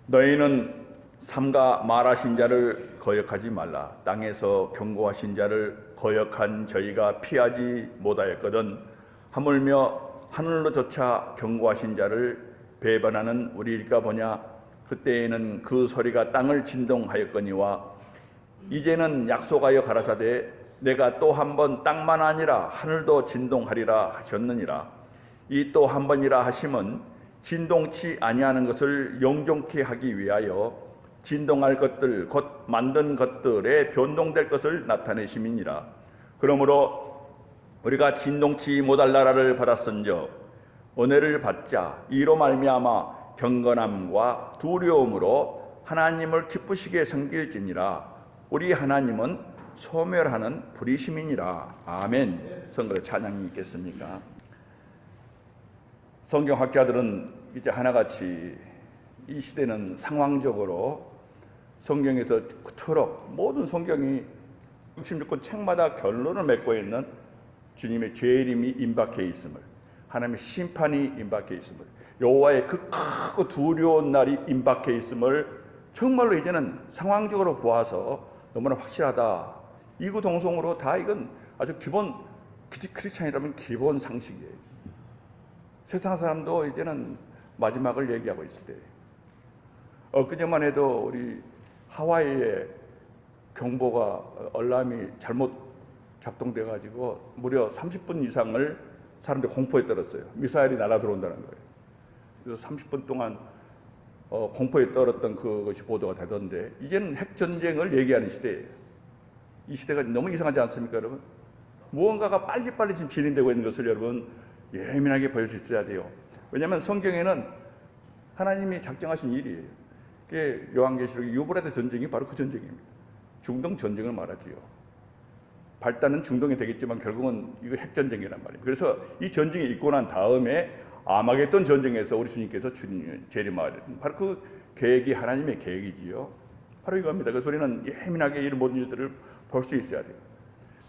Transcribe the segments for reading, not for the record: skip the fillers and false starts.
너희는 삼가 말하신 자를 거역하지 말라. 땅에서 경고하신 자를 거역한 저희가 피하지 못하였거든. 하물며 하늘로조차 경고하신 자를 배반하는 우리일까 보냐. 그때에는 그 소리가 땅을 진동하였거니와 이제는 약속하여 가라사대 내가 또 한 번 땅만 아니라 하늘도 진동하리라 하셨느니라. 이 또 한 번이라 하심은 진동치 아니하는 것을 영종케 하기 위하여 진동할 것들 곧 만든 것들에 변동될 것을 나타내심이니라. 그러므로 우리가 진동치 못할 나라를 받았은즉 은혜를 받자 이로 말미암아 경건함과 두려움으로 하나님을 기쁘시게 섬길지니라. 우리 하나님은 소멸하는 불이심이니라. 아멘. 성도의 찬양이 있겠습니까? 성경학자들은 이제 하나같이 이 시대는 상황적으로 성경에서 그토록 모든 성경이 66권 책마다 결론을 맺고 있는 주님의 재림이 임박해 있음을, 하나님의 심판이 임박해 있음을, 여호와의 그 크고 두려운 날이 임박해 있음을 정말로 이제는 상황적으로 보아서 너무나 확실하다. 이구동성으로 다 이건 아주 기본, 크리스찬이라면 기본 상식이에요. 세상 사람도 이제는 마지막을 얘기하고 있을 때, 엊그제만 해도 우리 하와이에 경보가 알람이 잘못 작동돼 가지고 무려 30분 이상을 사람들이 공포에 떨었어요. 미사일이 날아 들어온다는 거예요. 그래서 30분 동안 공포에 떨었던 그것이 보도가 되던데, 이제는 핵전쟁을 얘기하는 시대예요. 이 시대가 너무 이상하지 않습니까, 여러분? 무언가가 빨리빨리 지금 진행되고 있는 것을 여러분 예민하게 볼 수 있어야 돼요. 왜냐하면 성경에는 하나님이 작정하신 일이에요. 그게 요한계시록 유브라데 전쟁이 바로 그 전쟁입니다. 중동 전쟁을 말하지요. 발단은 중동이 되겠지만 결국은 이거 핵전쟁이란 말입니다. 그래서 이 전쟁이 있고 난 다음에 아마겟돈 전쟁에서 우리 주님께서 재림하는 바로 그 계획이 하나님의 계획이지요. 바로 이겁니다. 그래서 우리는 예민하게 이런 모든 일들을 볼 수 있어야 돼요.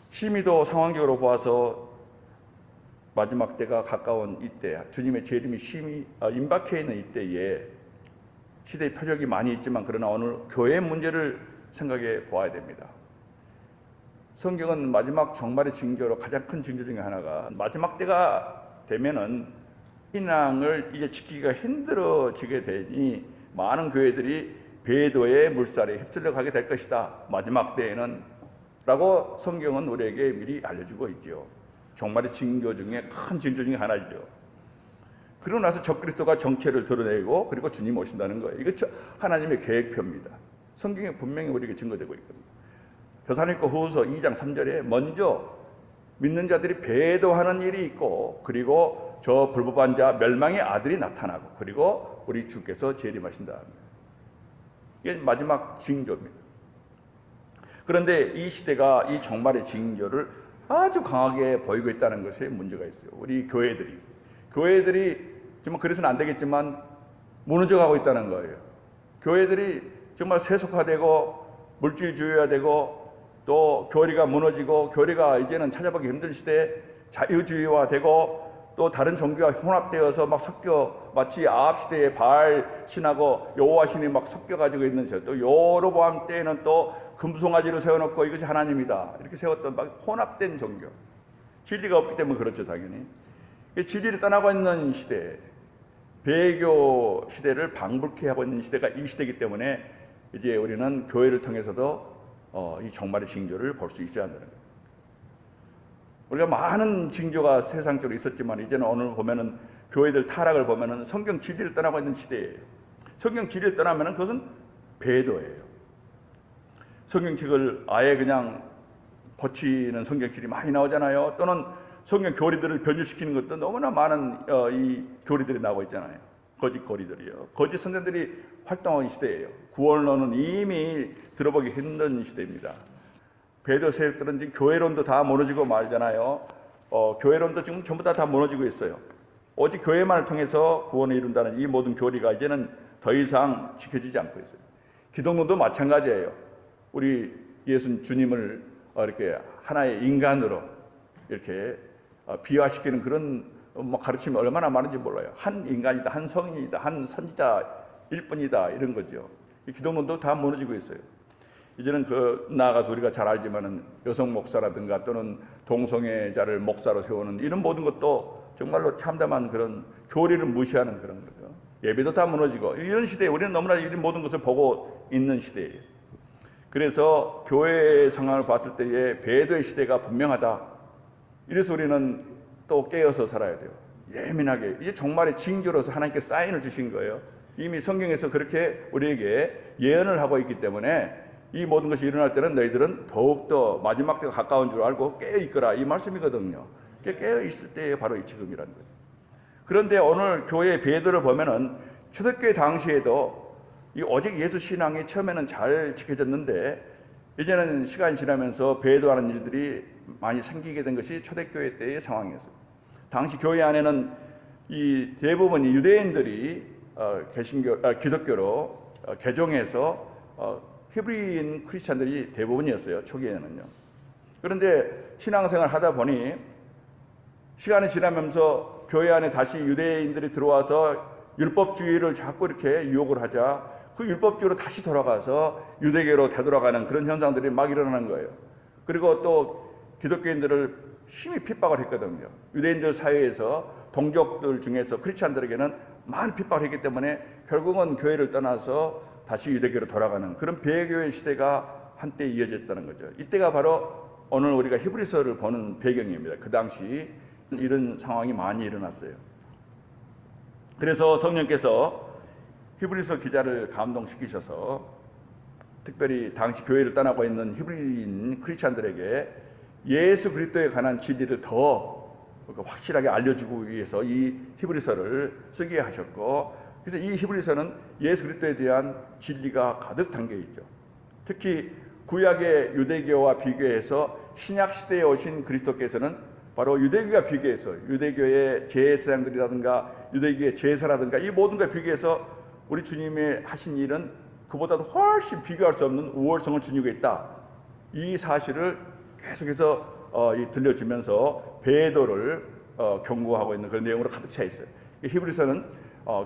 심히도 상황적으로 보아서 마지막 때가 가까운 이때, 주님의 재림이 심히 임박해 있는 이때에 시대의 표적이 많이 있지만 그러나 오늘 교회의 문제를 생각해 보아야 됩니다. 성경은 마지막 종말의 징조로 가장 큰 징조 중에 하나가, 마지막 때가 되면은 신앙을 이제 지키기가 힘들어지게 되니 많은 교회들이 배도의 물살에 휩쓸려 가게 될 것이다. 마지막 때에는 라고 성경은 우리에게 미리 알려주고 있죠. 종말의 징조 중에 큰 징조 중에 하나죠. 그러고 나서 적그리스도가 정체를 드러내고 그리고 주님 오신다는 거예요. 이거 하나님의 계획표입니다. 성경에 분명히 우리에게 증거되고 있거든요. 데살로니가 후서 2장 3절에 먼저 믿는 자들이 배도하는 일이 있고, 그리고 저 불법한 자 멸망의 아들이 나타나고, 그리고 우리 주께서 재림하신다. 이게 마지막 징조입니다. 그런데 이 시대가 이 종말의 징조를 아주 강하게 보이고 있다는 것에 문제가 있어요. 우리 교회들이 정말 그래서는 안 되겠지만 무너져가고 있다는 거예요. 교회들이 정말 세속화되고 물질주의화되고 또 교리가 무너지고, 교리가 이제는 찾아보기 힘든 시대에 자유주의화되고, 또 다른 종교와 혼합되어서 막 섞여, 마치 아합 시대의 바알 신하고 여호와 신이 막 섞여가지고 있는 시대, 또 여로보암 때에는 또 금송아지를 세워놓고 이것이 하나님이다 이렇게 세웠던 막 혼합된 종교, 진리가 없기 때문에 그렇죠. 당연히 진리를 떠나고 있는 시대, 배교 시대를 방불케 하고 있는 시대가 이 시대이기 때문에 이제 우리는 교회를 통해서도 이 종말의 징조를 볼 수 있어야 한다는 거예요. 우리가 많은 징조가 세상적으로 있었지만 이제는 오늘 보면은 교회들 타락을 보면은 성경 진리를 떠나고 있는 시대예요. 성경 진리를 떠나면은 그것은 배도예요. 성경책을 아예 그냥 고치는 성경책이 많이 나오잖아요. 또는 성경 교리들을 변질시키는 것도 너무나 많은 이 교리들이 나오고 있잖아요. 거짓 교리들이요. 거짓 선생들이 활동하는 시대예요. 구원론은 이미 들어보기 힘든 시대입니다. 배도 세력들은 지금 교회론도 다 무너지고 말잖아요. 교회론도 지금 전부 다 무너지고 있어요. 오직 교회만을 통해서 구원을 이룬다는 이 모든 교리가 이제는 더 이상 지켜지지 않고 있어요. 기독론도 마찬가지예요. 우리 예수 주님을 이렇게 하나의 인간으로 이렇게 비화시키는 그런 가르침이 얼마나 많은지 몰라요. 한 인간이다, 한 성인이다, 한 선지자, 일뿐이다 이런 거죠. 이 기독론도 다 무너지고 있어요. 이제는 나아가서 우리가 잘 알지만은 여성 목사라든가 또는 동성애자를 목사로 세우는 이런 모든 것도 정말로 참담한 그런 교리를 무시하는 그런 거죠. 예배도 다 무너지고 이런 시대에 우리는 너무나 이런 모든 것을 보고 있는 시대예요. 그래서 교회의 상황을 봤을 때에 배도의 시대가 분명하다. 이래서 우리는 또 깨어서 살아야 돼요. 예민하게. 이게 종말의 징조로서 하나님께 사인을 주신 거예요. 이미 성경에서 그렇게 우리에게 예언을 하고 있기 때문에 이 모든 것이 일어날 때는 너희들은 더욱더 마지막 때가 가까운 줄 알고 깨어있거라 이 말씀이거든요. 깨어있을 때 바로 이 지금이라는 거죠. 그런데 오늘 교회의 배도를 보면은 초대교회 당시에도 이 오직 예수 신앙이 처음에는 잘 지켜졌는데 이제는 시간이 지나면서 배도하는 일들이 많이 생기게 된 것이 초대교회 때의 상황이었어요. 당시 교회 안에는 이 대부분이 유대인들이 기독교로 개종해서 히브리인 크리스찬들이 대부분이었어요. 초기에는요. 그런데 신앙생활을 하다 보니 시간이 지나면서 교회 안에 다시 유대인들이 들어와서 율법주의를 자꾸 이렇게 유혹을 하자 그 율법주의로 다시 돌아가서 유대교로 되돌아가는 그런 현상들이 막 일어나는 거예요. 그리고 또 기독교인들을 심히 핍박을 했거든요. 유대인들 사회에서 동족들 중에서 크리스찬들에게는 많은 핍박을 했기 때문에 결국은 교회를 떠나서 다시 유대교로 돌아가는 그런 배교의 시대가 한때 이어졌다는 거죠. 이때가 바로 오늘 우리가 히브리서를 보는 배경입니다. 그 당시 이런 상황이 많이 일어났어요. 그래서 성령께서 히브리서 기자를 감동시키셔서 특별히 당시 교회를 떠나고 있는 히브리인 크리스찬들에게 예수 그리스도에 관한 진리를 더 확실하게 알려주기 위해서 이 히브리서를 쓰게 하셨고 그래서 이 히브리서는 예수 그리스도에 대한 진리가 가득 담겨 있죠. 특히 구약의 유대교와 비교해서 신약 시대에 오신 그리스도께서는 바로 유대교와 비교해서 유대교의 제사장들이라든가 유대교의 제사라든가 이 모든 것에 비교해서 우리 주님의 하신 일은 그보다도 훨씬 비교할 수 없는 우월성을 지니고 있다. 이 사실을 계속해서 들려주면서 배도를 경고하고 있는 그런 내용으로 가득 차 있어요. 히브리서는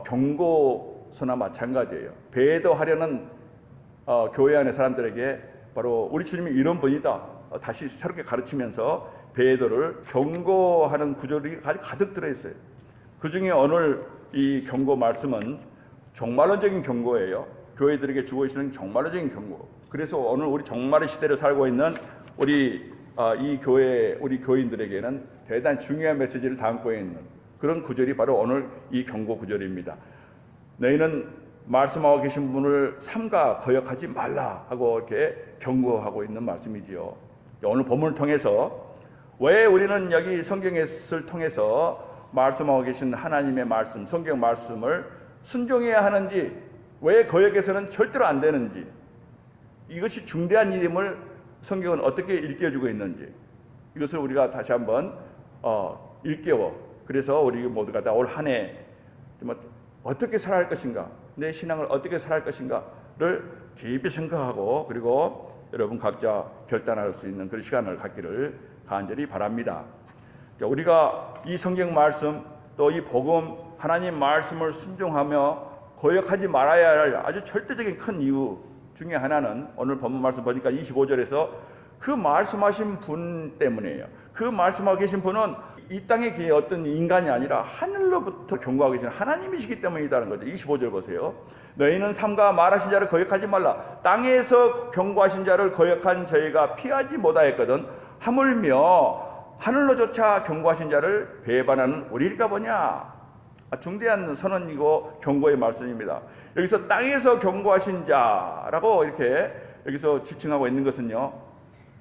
경고서나 마찬가지예요. 배도하려는 교회 안의 사람들에게 바로 우리 주님이 이런 분이다. 다시 새롭게 가르치면서 배도를 경고하는 구절이 가득 들어있어요. 그 중에 오늘 이 경고 말씀은 종말론적인 경고예요. 교회들에게 주고 계시는 종말론적인 경고. 그래서 오늘 우리 종말의 시대를 살고 있는 우리 우리 교인들에게는 대단히 중요한 메시지를 담고 있는 그런 구절이 바로 오늘 이 경고 구절입니다. 너희는 말씀하고 계신 분을 삼가 거역하지 말라 하고 이렇게 경고하고 있는 말씀이지요. 오늘 본문을 통해서 왜 우리는 여기 성경을 통해서 말씀하고 계신 하나님의 말씀, 성경 말씀을 순종해야 하는지, 왜 거역해서는 절대로 안 되는지, 이것이 중대한 일임을 성경은 어떻게 일깨워주고 있는지 이것을 우리가 다시 한번 일깨워 그래서 우리 모두가 다 올 한 해 어떻게 살아갈 것인가, 내 신앙을 어떻게 살아갈 것인가를 깊이 생각하고 그리고 여러분 각자 결단할 수 있는 그런 시간을 갖기를 간절히 바랍니다. 우리가 이 성경 말씀 또 이 복음 하나님 말씀을 순종하며 거역하지 말아야 할 아주 절대적인 큰 이유 중에 하나는 오늘 본문 말씀 보니까 25절에서 그 말씀하신 분 때문이에요. 그 말씀하고 계신 분은 이 땅의 어떤 인간이 아니라 하늘로부터 경고하고 계신 하나님이시기 때문이라는 거죠. 25절 보세요. 너희는 삼가 말하신 자를 거역하지 말라. 땅에서 경고하신 자를 거역한 저희가 피하지 못하였거든 하물며 하늘로조차 경고하신 자를 배반하는 우리일까 보냐. 중대한 선언이고 경고의 말씀입니다. 여기서 땅에서 경고하신 자라고 이렇게 여기서 지칭하고 있는 것은요,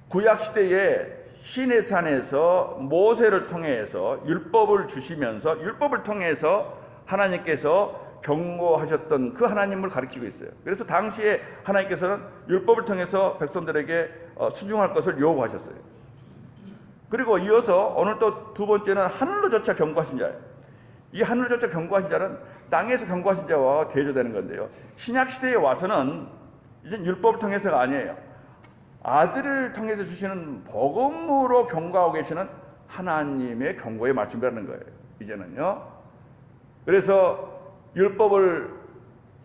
구약 시대에 시내산에서 모세를 통해서 율법을 주시면서 율법을 통해서 하나님께서 경고하셨던 그 하나님을 가리키고 있어요. 그래서 당시에 하나님께서는 율법을 통해서 백성들에게 순종할 것을 요구하셨어요. 그리고 이어서 오늘 또 두 번째는 하늘로조차 경고하신 자예요. 이 하늘로조차 경고하신 자는 땅에서 경고하신 자와 대조되는 건데요, 신약 시대에 와서는 이제 율법을 통해서가 아니에요. 아들을 통해서 주시는 복음으로 경고하고 계시는 하나님의 경고의 말씀이라는 거예요. 이제는요. 그래서 율법을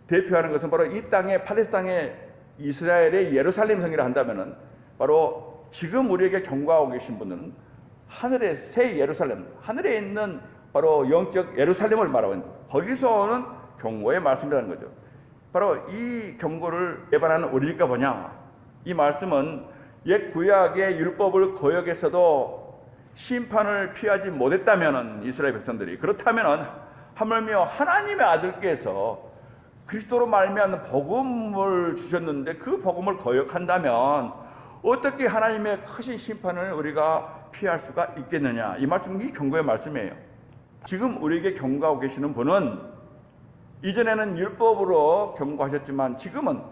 대표하는 것은 바로 이 땅의 팔레스타인의 이스라엘의 예루살렘 성이라 한다면은 바로 지금 우리에게 경고하고 계신 분은 하늘의 새 예루살렘, 하늘에 있는 바로 영적 예루살렘을 말하고 있는 거기서 오는 경고의 말씀이라는 거죠. 바로 이 경고를 예반하는 우리일까 보냐? 이 말씀은 옛 구약의 율법을 거역해서도 심판을 피하지 못했다면은 이스라엘 백성들이 그렇다면은 하물며 하나님의 아들께서 그리스도로 말미암는 복음을 주셨는데 그 복음을 거역한다면 어떻게 하나님의 크신 심판을 우리가 피할 수가 있겠느냐? 이 말씀이 경고의 말씀이에요. 지금 우리에게 경고하고 계시는 분은 이전에는 율법으로 경고하셨지만 지금은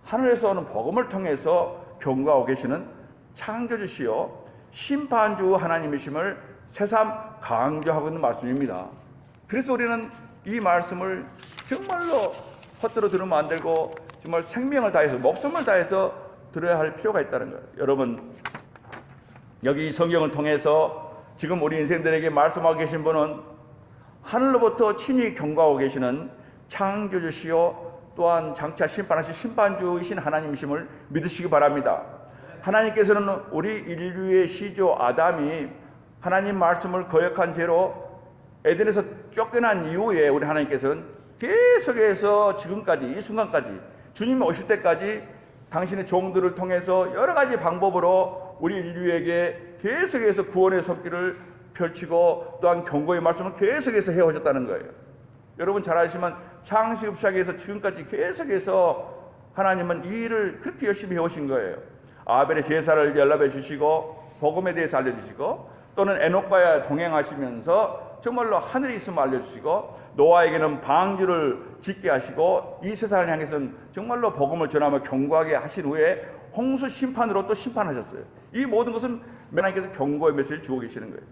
하늘에서 오는 복음을 통해서 경고하고 계시는 창조주시요 심판주 하나님이심을 새삼 강조하고 있는 말씀입니다. 그래서 우리는 이 말씀을 정말로 헛되로 들으면 안 되고 정말 생명을 다해서 목숨을 다해서 들어야 할 필요가 있다는 거예요. 여러분, 여기 이 성경을 통해서 지금 우리 인생들에게 말씀하고 계신 분은 하늘로부터 친히 경고하고 계시는 창조주시요 또한 장차 심판하신 심판주이신 하나님이심을 믿으시기 바랍니다. 하나님께서는 우리 인류의 시조 아담이 하나님 말씀을 거역한 죄로 에덴에서 쫓겨난 이후에 우리 하나님께서는 계속해서 지금까지 이 순간까지 주님이 오실 때까지 당신의 종들을 통해서 여러 가지 방법으로 우리 인류에게 계속해서 구원의 손길을 펼치고 또한 경고의 말씀을 계속해서 해오셨다는 거예요. 여러분 잘 아시지만 창세기 시작해서 지금까지 계속해서 하나님은 이 일을 그렇게 열심히 해오신 거예요. 아벨의 제사를 연락해 주시고 복음에 대해서 알려주시고 또는 에녹과 동행하시면서 정말로 하늘에 있음을 알려주시고 노아에게는 방주를 짓게 하시고 이 세상을 향해서는 정말로 복음을 전하며 경고하게 하신 후에 홍수 심판으로 또 심판하셨어요. 이 모든 것은 하나님께서 경고의 메시지를 주고 계시는 거예요.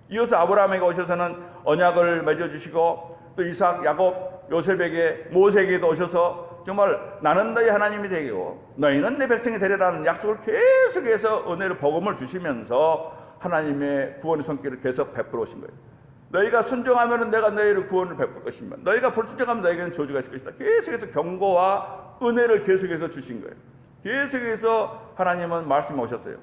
이어서 아브라함에게 오셔서는 언약을 맺어주시고 또 이삭, 야곱, 요셉에게 모세에게도 오셔서 정말 나는 너희 하나님이 되고 너희는 내 백성이 되리라는 약속을 계속해서 은혜를 복음을 주시면서 하나님의 구원의 손길을 계속 베풀어 오신 거예요. 너희가 순종하면 내가 너희를 구원을 베풀 것이며 너희가 불순종하면 너희에게는 저주가 있을 것이다. 계속해서 경고와 은혜를 계속해서 주신 거예요. 계속해서 하나님은 말씀해 오셨어요.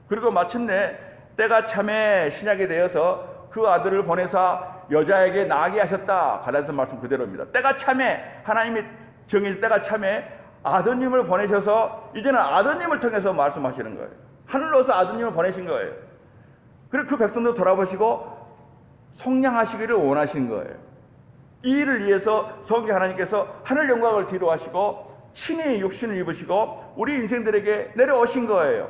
그리고 마침내 때가 참에 신약이 되어서 그 아들을 보내사 여자에게 낳게 하셨다. 갈라디아서 말씀 그대로입니다. 때가 참에 하나님이 정해질 때가 참에 아드님을 보내셔서 이제는 아드님을 통해서 말씀하시는 거예요. 하늘로서 아드님을 보내신 거예요. 그리고 그 백성도 돌아보시고 속량하시기를 원하신 거예요. 이 일을 위해서 성경 하나님께서 하늘 영광을 뒤로 하시고 친히 육신을 입으시고 우리 인생들에게 내려오신 거예요.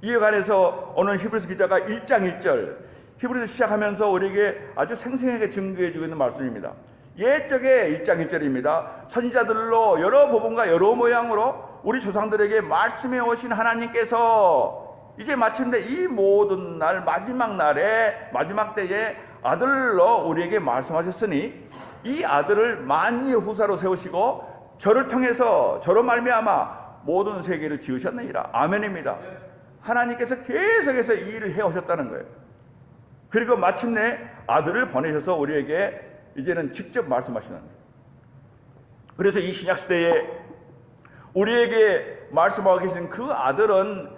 이에 관해서 오늘 히브리서 기자가 1장 1절 히브리서 시작하면서 우리에게 아주 생생하게 증거해 주고 있는 말씀입니다. 옛적에 1장 1절입니다. 선지자들로 여러 부분과 여러 모양으로 우리 조상들에게 말씀해 오신 하나님께서 이제 마침내 이 모든 날 마지막 날에 마지막 때에 아들로 우리에게 말씀하셨으니 이 아들을 만유의 후사로 세우시고 저를 통해서 저로 말미암아 모든 세계를 지으셨느니라. 아멘입니다. 하나님께서 계속해서 이 일을 해오셨다는 거예요. 그리고 마침내 아들을 보내셔서 우리에게 이제는 직접 말씀하시는 거예요. 그래서 이 신약시대에 우리에게 말씀하고 계신 그 아들은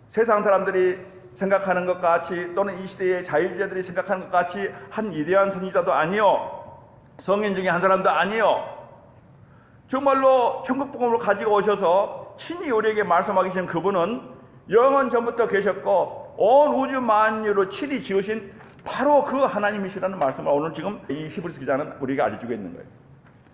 세상 사람들이 생각하는 것 같이 또는 이 시대의 자유주의자들이 생각하는 것 같이 한 위대한 선지자도 아니요, 성인 중에 한 사람도 아니요, 정말로 천국 복음을 가지고 오셔서 친히 우리에게 말씀하고 계신 그분은 영원 전부터 계셨고 온 우주 만유를 친히 지으신 바로 그 하나님이시라는 말씀을 오늘 지금 이 히브리서 기자는 우리에게 알려주고 있는 거예요.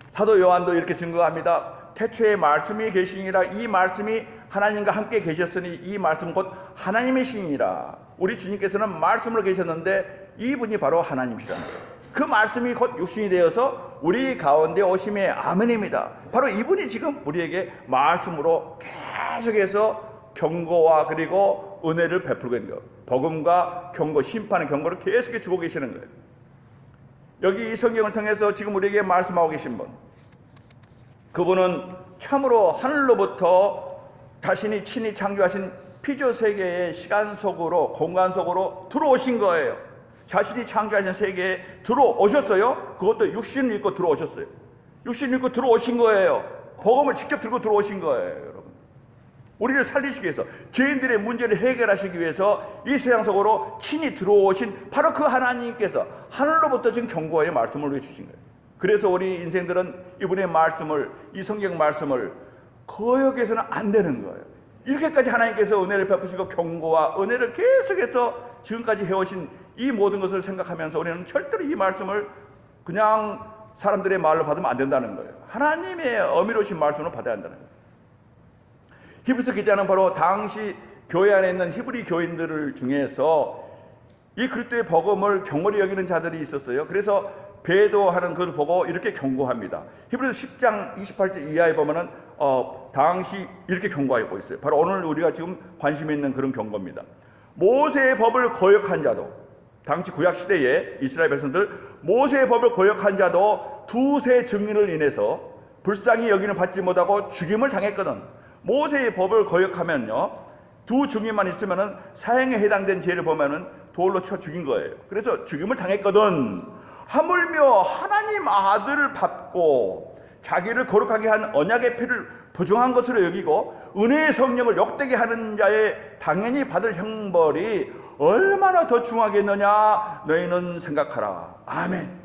사도 요한도 이렇게 증거합니다. 태초에 말씀이 계시니라. 이 말씀이 하나님과 함께 계셨으니 이 말씀 곧 하나님이시니라. 우리 주님께서는 말씀으로 계셨는데 이분이 바로 하나님이시라는 거예요. 그 말씀이 곧 육신이 되어서 우리 가운데 오심의 아멘입니다. 바로 이분이 지금 우리에게 말씀으로 계속해서 경고와 그리고 은혜를 베풀고 있는 거예요. 복음과 경고, 심판의 경고를 계속해 주고 계시는 거예요. 여기 이 성경을 통해서 지금 우리에게 말씀하고 계신 분, 그분은 참으로 하늘로부터 자신이 친히 창조하신 피조 세계의 시간 속으로, 공간 속으로 들어오신 거예요. 자신이 창조하신 세계에 들어오셨어요. 그것도 육신을 입고 들어오셨어요. 육신 입고 들어오신 거예요. 복음을 직접 들고 들어오신 거예요, 여러분. 우리를 살리시기 위해서, 죄인들의 문제를 해결하시기 위해서 이 세상 속으로 친히 들어오신 바로 그 하나님께서 하늘로부터 지금 경고의 말씀을 우리에게 주신 거예요. 그래서 우리 인생들은 이분의 말씀을, 이 성경 말씀을 거역해서는 안 되는 거예요. 이렇게까지 하나님께서 은혜를 베푸시고 경고와 은혜를 계속해서 지금까지 해오신 이 모든 것을 생각하면서 우리는 절대로 이 말씀을 그냥 사람들의 말로 받으면 안 된다는 거예요. 하나님의 어미로신 말씀으로 받아야 한다는 거예요. 히브리서 기자는 바로 당시 교회 안에 있는 히브리 교인들을 중에서 이 그리스도의 복음을 경홀히 여기는 자들이 있었어요. 그래서 배도하는 것을 보고 이렇게 경고합니다. 히브리서 10장 28절 이하에 보면은 당시 이렇게 경고하고 있어요. 바로 오늘 우리가 지금 관심이 있는 그런 경고입니다. 모세의 법을 거역한 자도, 당시 구약 시대에 이스라엘 백성들 모세의 법을 거역한 자도 두세 증인을 인해서 불쌍히 여기는 받지 못하고 죽임을 당했거든. 모세의 법을 거역하면요, 두 증인만 있으면은 사형에 해당된 죄를 보면은 돌로 쳐 죽인 거예요. 그래서 죽임을 당했거든. 하물며 하나님 아들을 밟고 자기를 거룩하게 한 언약의 피를 부정한 것으로 여기고 은혜의 성령을 욕되게 하는 자의 당연히 받을 형벌이 얼마나 더 중하겠느냐 너희는 생각하라. 아멘.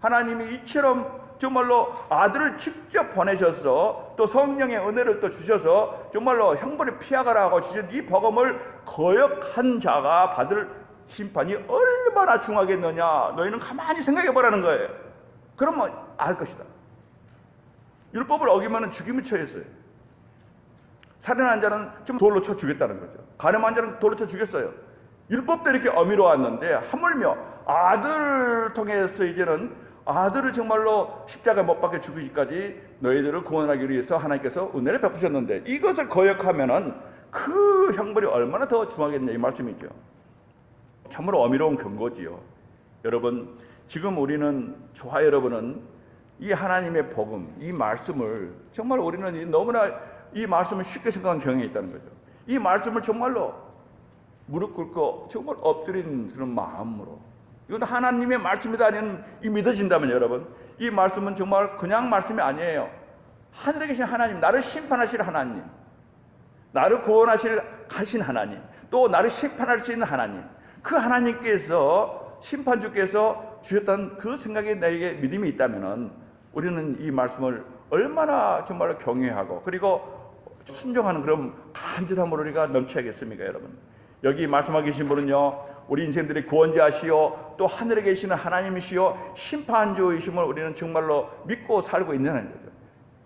하나님이 이처럼 정말로 아들을 직접 보내셔서 또 성령의 은혜를 또 주셔서 정말로 형벌을 피하가라고 주신 이 복음을 거역한 자가 받을 심판이 얼마나 중하겠느냐 너희는 가만히 생각해 보라는 거예요. 그러면 알 것이다. 율법을 어기면 죽임을 처했어요. 살인한 자는 좀 돌로 쳐 죽였다는 거죠. 간음한 자는 돌로 쳐 죽였어요. 율법도 이렇게 어미로 왔는데 하물며 아들을 통해서 이제는 아들을 정말로 십자가에 못 박혀 죽이기까지 너희들을 구원하기 위해서 하나님께서 은혜를 베푸셨는데 이것을 거역하면은 그 형벌이 얼마나 더 중하겠냐 이 말씀이죠. 참으로 어미로운 경고지요. 여러분, 지금 우리는, 저와 여러분은 이 하나님의 복음, 이 말씀을 정말 우리는 너무나 이 말씀을 쉽게 생각하는 경향이 있다는 거죠. 이 말씀을 정말로 무릎 꿇고 정말 엎드린 그런 마음으로, 이건 하나님의 말씀이다는 이 믿어진다면 여러분, 이 말씀은 정말 그냥 말씀이 아니에요. 하늘에 계신 하나님, 나를 심판하실 하나님, 나를 구원하실 가신 하나님, 또 나를 심판할 수 있는 하나님, 그 하나님께서 심판주께서 주셨던 그 생각에 나에게 믿음이 있다면 우리는 이 말씀을 얼마나 정말 경외하고 그리고 순종하는 그런 간절함으로 우리가 넘쳐야겠습니까, 여러분? 여기 말씀하고 계신 분은요, 우리 인생들의 구원자시요 또 하늘에 계시는 하나님이시요 심판주이심을 우리는 정말로 믿고 살고 있는 거죠.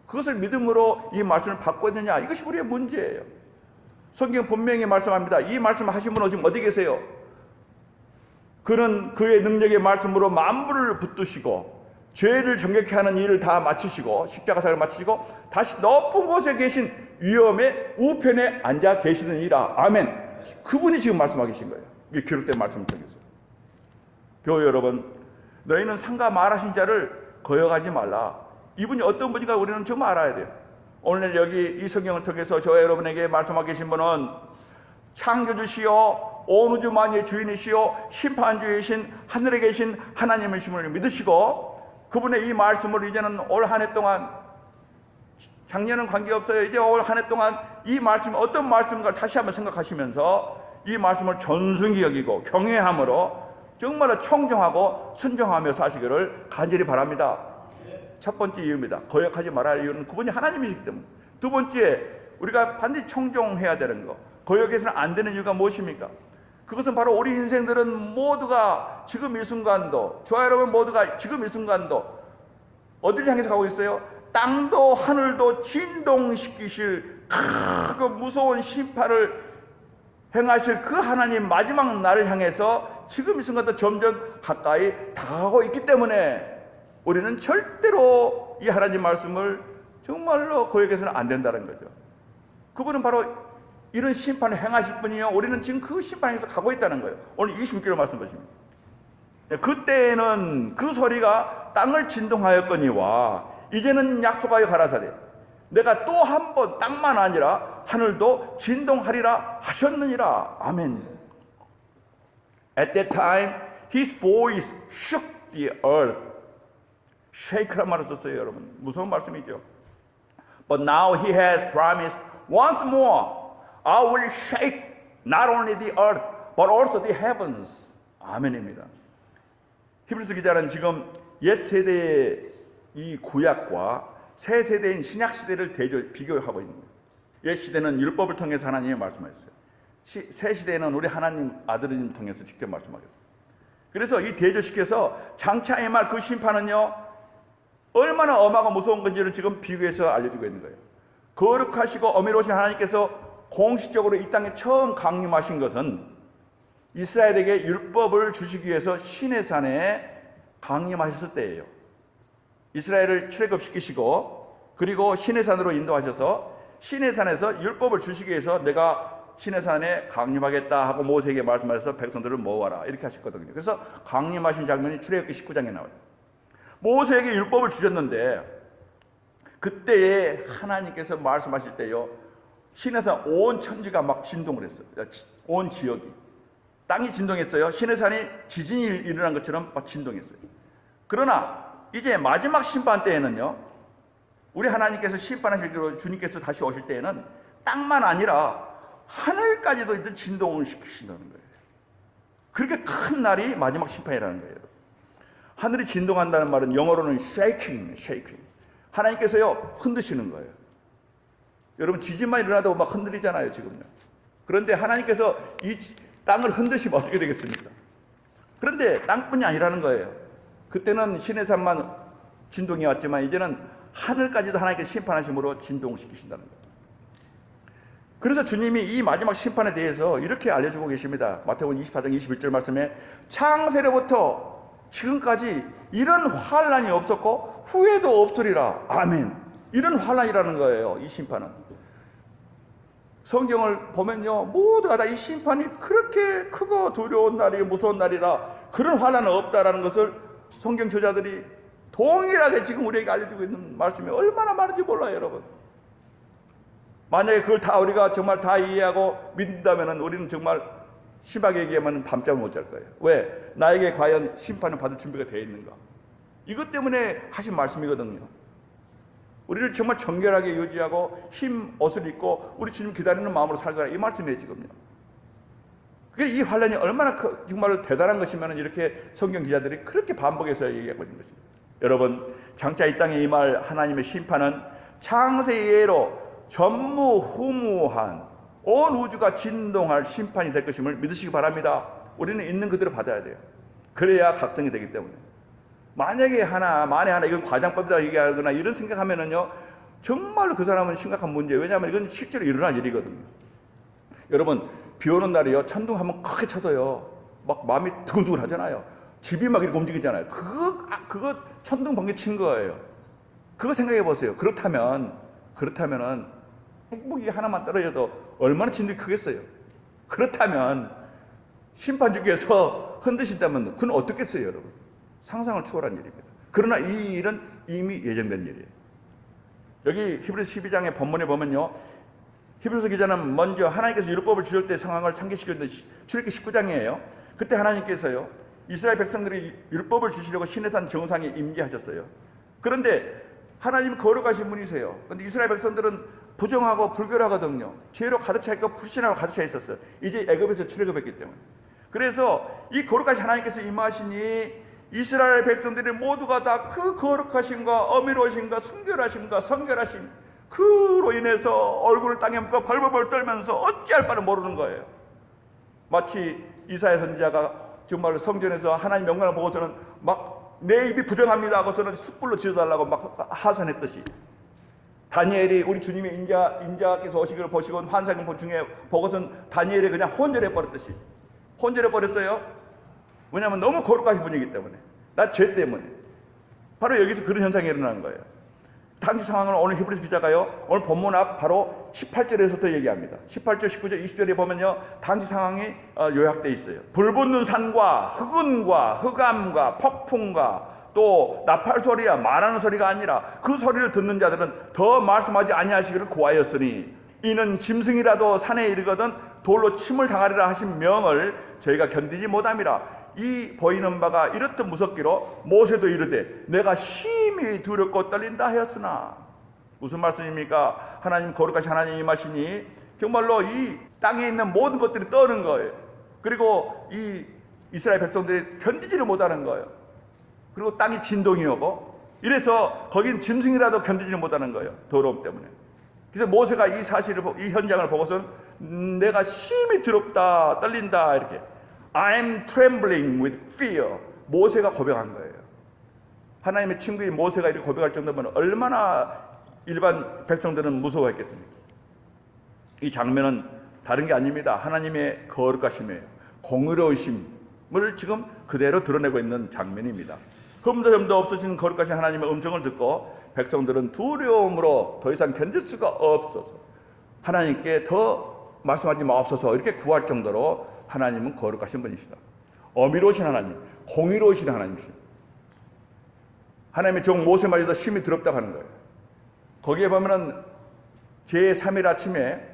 그것을 믿음으로 이 말씀을 받고 있느냐, 이것이 우리의 문제예요. 성경 분명히 말씀합니다. 이 말씀 하신 분은 지금 어디 계세요? 그는 그의 능력의 말씀으로 만물을 붙드시고 죄를 정결케 하는 일을 다 마치시고 십자가 사역을 마치시고 다시 높은 곳에 계신 위엄의 우편에 앉아 계시느니라. 아멘. 그분이 지금 말씀하고 계신 거예요. 이게 기록된 말씀을 통해서. 교회 여러분, 너희는 상가 말하신 자를 거역하지 말라. 이분이 어떤 분인가 우리는 정말 알아야 돼요. 오늘 여기 이 성경을 통해서 저와 여러분에게 말씀하고 계신 분은 창조주시요 온 우주 만유의 주인이시요 심판주이신 하늘에 계신 하나님이심을 믿으시고 그분의 이 말씀을 이제는 올 한 해 동안, 작년은 관계없어요. 이제 올 한 해 동안 이 말씀이 어떤 말씀인가 다시 한번 생각하시면서 이 말씀을 존중히 여기고 경외함으로 정말로 청정하고 순종하며 사시기를 간절히 바랍니다. 첫 번째 이유입니다. 거역하지 말아야 할 이유는 그분이 하나님이시기 때문에. 두 번째, 우리가 반드시 청종해야 되는 거, 거역해서는 안 되는 이유가 무엇입니까? 그것은 바로 우리 인생들은 모두가 지금 이 순간도, 저와 여러분 모두가 지금 이 순간도 어디를 향해서 가고 있어요? 땅도 하늘도 진동시키실 그 무서운 심판을 행하실 그 하나님 마지막 날을 향해서 지금 이 순간도 점점 가까이 다가오고 있기 때문에 우리는 절대로 이 하나님 말씀을 정말로 거역해서는 안 된다는 거죠. 그분은 바로 이런 심판을 행하실 분이요, 우리는 지금 그 심판에서 가고 있다는 거예요. 오늘 26절로 말씀 보십니다. 그때에는 그 소리가 땅을 진동하였거니와 이제는 약속하여 가라사대 내가 또 한 번 땅만 아니라 하늘도 진동하리라 하셨느니라. 아멘. At that time his voice shook the earth shake란 말을 썼어요, 여러분. 무서운 말씀이죠. But now he has promised once more, I will shake not only the earth, but also the heavens. 아멘입니다. 히브리서 기자는 지금 옛 세대의 이 구약과 새 세대인 신약 시대를 비교하고 있는 거예요. 옛 시대는 율법을 통해서 하나님이 말씀하셨어요. 새 시대는 우리 하나님 아들을 통해서 직접 말씀하셨어요. 그래서 이 대조시켜서 장차 임할 그 심판은요, 얼마나 엄하고 무서운 건지를 지금 비교해서 알려주고 있는 거예요. 거룩하시고 어미로우신 하나님께서 공식적으로 이 땅에 처음 강림하신 것은 이스라엘에게 율법을 주시기 위해서 시내산에 강림하셨을 때예요. 이스라엘을 출애굽시키시고 그리고 시내산으로 인도하셔서 시내산에서 율법을 주시기 위해서 내가 시내산에 강림하겠다 하고 모세에게 말씀하셔서 백성들을 모아라 이렇게 하셨거든요. 그래서 강림하신 장면이 출애굽기 19장에 나와요. 모세에게 율법을 주셨는데 그때에 하나님께서 말씀하실 때요, 시내산 온 천지가 막 진동을 했어요. 온 지역이 땅이 진동했어요. 시내산이 지진이 일어난 것처럼 막 진동했어요. 그러나 이제 마지막 심판 때에는요, 우리 하나님께서 심판하실 때로 주님께서 다시 오실 때에는 땅만 아니라 하늘까지도 이제 진동을 시키신다는 거예요. 그렇게 큰 날이 마지막 심판이라는 거예요. 하늘이 진동한다는 말은 영어로는 shaking. 하나님께서요 흔드시는 거예요. 여러분 지진만 일어나도 막 흔들리잖아요 지금요. 그런데 하나님께서 이 땅을 흔드시면 어떻게 되겠습니까? 그런데 땅뿐이 아니라는 거예요. 그때는 시내산만 진동이 왔지만 이제는 하늘까지도 하나님께서 심판하심으로 진동시키신다는 거예요. 그래서 주님이 이 마지막 심판에 대해서 이렇게 알려주고 계십니다. 마태복음 24장 21절 말씀에 창세로부터 지금까지 이런 환난이 없었고 후회도 없으리라. 아멘. 이런 환난이라는 거예요. 이 심판은. 성경을 보면요, 모두가 다 이 심판이 그렇게 크고 두려운 날이 무서운 날이다, 그런 환난은 없다라는 것을 성경 저자들이 동일하게 지금 우리에게 알려주고 있는 말씀이 얼마나 많은지 몰라요, 여러분. 만약에 그걸 다 우리가 정말 다 이해하고 믿는다면 우리는 정말 심하게 얘기하면 밤잠을 못 잘 거예요. 왜? 나에게 과연 심판을 받을 준비가 되어 있는가? 이것 때문에 하신 말씀이거든요. 우리를 정말 정결하게 유지하고 흰 옷을 입고 우리 주님 기다리는 마음으로 살거라, 이 말씀이에요 지금요. 이 환란이 얼마나 정말 대단한 것이면 이렇게 성경 기자들이 그렇게 반복해서 얘기하고 있는 것입니다. 여러분, 장차 이 땅에 임할 하나님의 심판은 창세 이래로 전무후무한 온 우주가 진동할 심판이 될 것임을 믿으시기 바랍니다. 우리는 있는 그대로 받아야 돼요. 그래야 각성이 되기 때문에. 만약에 만에 하나 이건 과장법이다 얘기하거나 이런 생각하면은요, 정말로 그 사람은 심각한 문제예요. 왜냐하면 이건 실제로 일어날 일이거든요. 여러분, 비 오는 날이요, 천둥 한번 크게 쳐도요, 막 마음이 두근두근 하잖아요. 집이 막 이렇게 움직이잖아요. 그거 천둥 번개 친 거예요. 그거 생각해 보세요. 그렇다면은 핵무기 하나만 떨어져도 얼마나 진동이 크겠어요. 그렇다면 심판주께서 흔드신다면 그건 어떻겠어요, 여러분? 상상을 초월한 일입니다. 그러나 이 일은 이미 예정된 일이에요. 여기 히브리서 12장의 본문에 보면요, 히브리서 기자는 먼저 하나님께서 율법을 주실 때 상황을 상기시켰는데 출애굽기 19장이에요. 그때 하나님께서요, 이스라엘 백성들이 율법을 주시려고 시내산 정상에 임재하셨어요. 그런데 하나님이 거룩하신 분이세요. 그런데 이스라엘 백성들은 부정하고 불결하거든요. 죄로 가득 차 있고 불신하고 가득 차 있었어요. 이제 애굽에서 출애굽했기 때문에. 그래서 이 거룩하신 하나님께서 임하시니 이스라엘 백성들이 모두가 다 그 거룩하심과 어미로우심과 순결하심과 성결하심, 그로 인해서 얼굴을 땅에 묻고 벌벌벌 떨면서 어찌할 바를 모르는 거예요. 마치 이사야 선지자가 정말 성전에서 하나님 영광을 보고서는 막 내 입이 부정합니다 하고서는 숯불로 지어달라고 막 하선했듯이, 다니엘이 우리 주님의 인자께서 오시기를 보시고 환상 중에 보고선 다니엘이 그냥 혼절해 버렸듯이 혼절해 버렸어요. 왜냐하면 너무 거룩하신 분이기 때문에, 나 죄 때문에. 바로 여기서 그런 현상이 일어나는 거예요. 당시 상황을 오늘 히브리서 기자가요, 오늘 본문 앞 바로 18절에서부터 얘기합니다. 18절, 19절, 20절에 보면요, 당시 상황이 요약되어 있어요. 불붙는 산과 흑운과 흑암과 폭풍과 또 나팔 소리야 말하는 소리가 아니라 그 소리를 듣는 자들은 더 말씀하지 아니하시기를 고하였으니 이는 짐승이라도 산에 이르거든 돌로 침을 당하리라 하신 명을 저희가 견디지 못함이라. 이 보이는 바가 이렇듯 무섭기로 모세도 이르되 내가 심히 두렵고 떨린다 하였으나. 무슨 말씀입니까? 하나님, 거룩하신 하나님 임하시니 정말로 이 땅에 있는 모든 것들이 떠는 거예요. 그리고 이 이스라엘 백성들이 견디지를 못하는 거예요. 그리고 땅이 진동이 오고, 이래서 거긴 짐승이라도 견디지를 못하는 거예요, 더러움 때문에. 그래서 모세가 이 사실을, 이 현장을 보고선 내가 심히 두렵다, 떨린다, 이렇게 I'm trembling with fear. 모세가 고백한 거예요. 하나님의 친구인 모세가 이렇게 고백할 정도면 얼마나 일반 백성들은 무서워했겠습니까? 이 장면은 다른 게 아닙니다. 하나님의 거룩하심이에요. 공의로우심을 지금 그대로 드러내고 있는 장면입니다. 흠도 없어진 거룩하신 하나님의 음성을 듣고 백성들은 두려움으로 더 이상 견딜 수가 없어서 하나님께 더 말씀하지 마옵소서 이렇게 구할 정도로 하나님은 거룩하신 분이시다. 어미로우신 하나님, 공의로우신 하나님이십니다. 하나님의 종 모세마저도 심히 두렵다고 하는 거예요. 거기에 보면은 제3일 아침에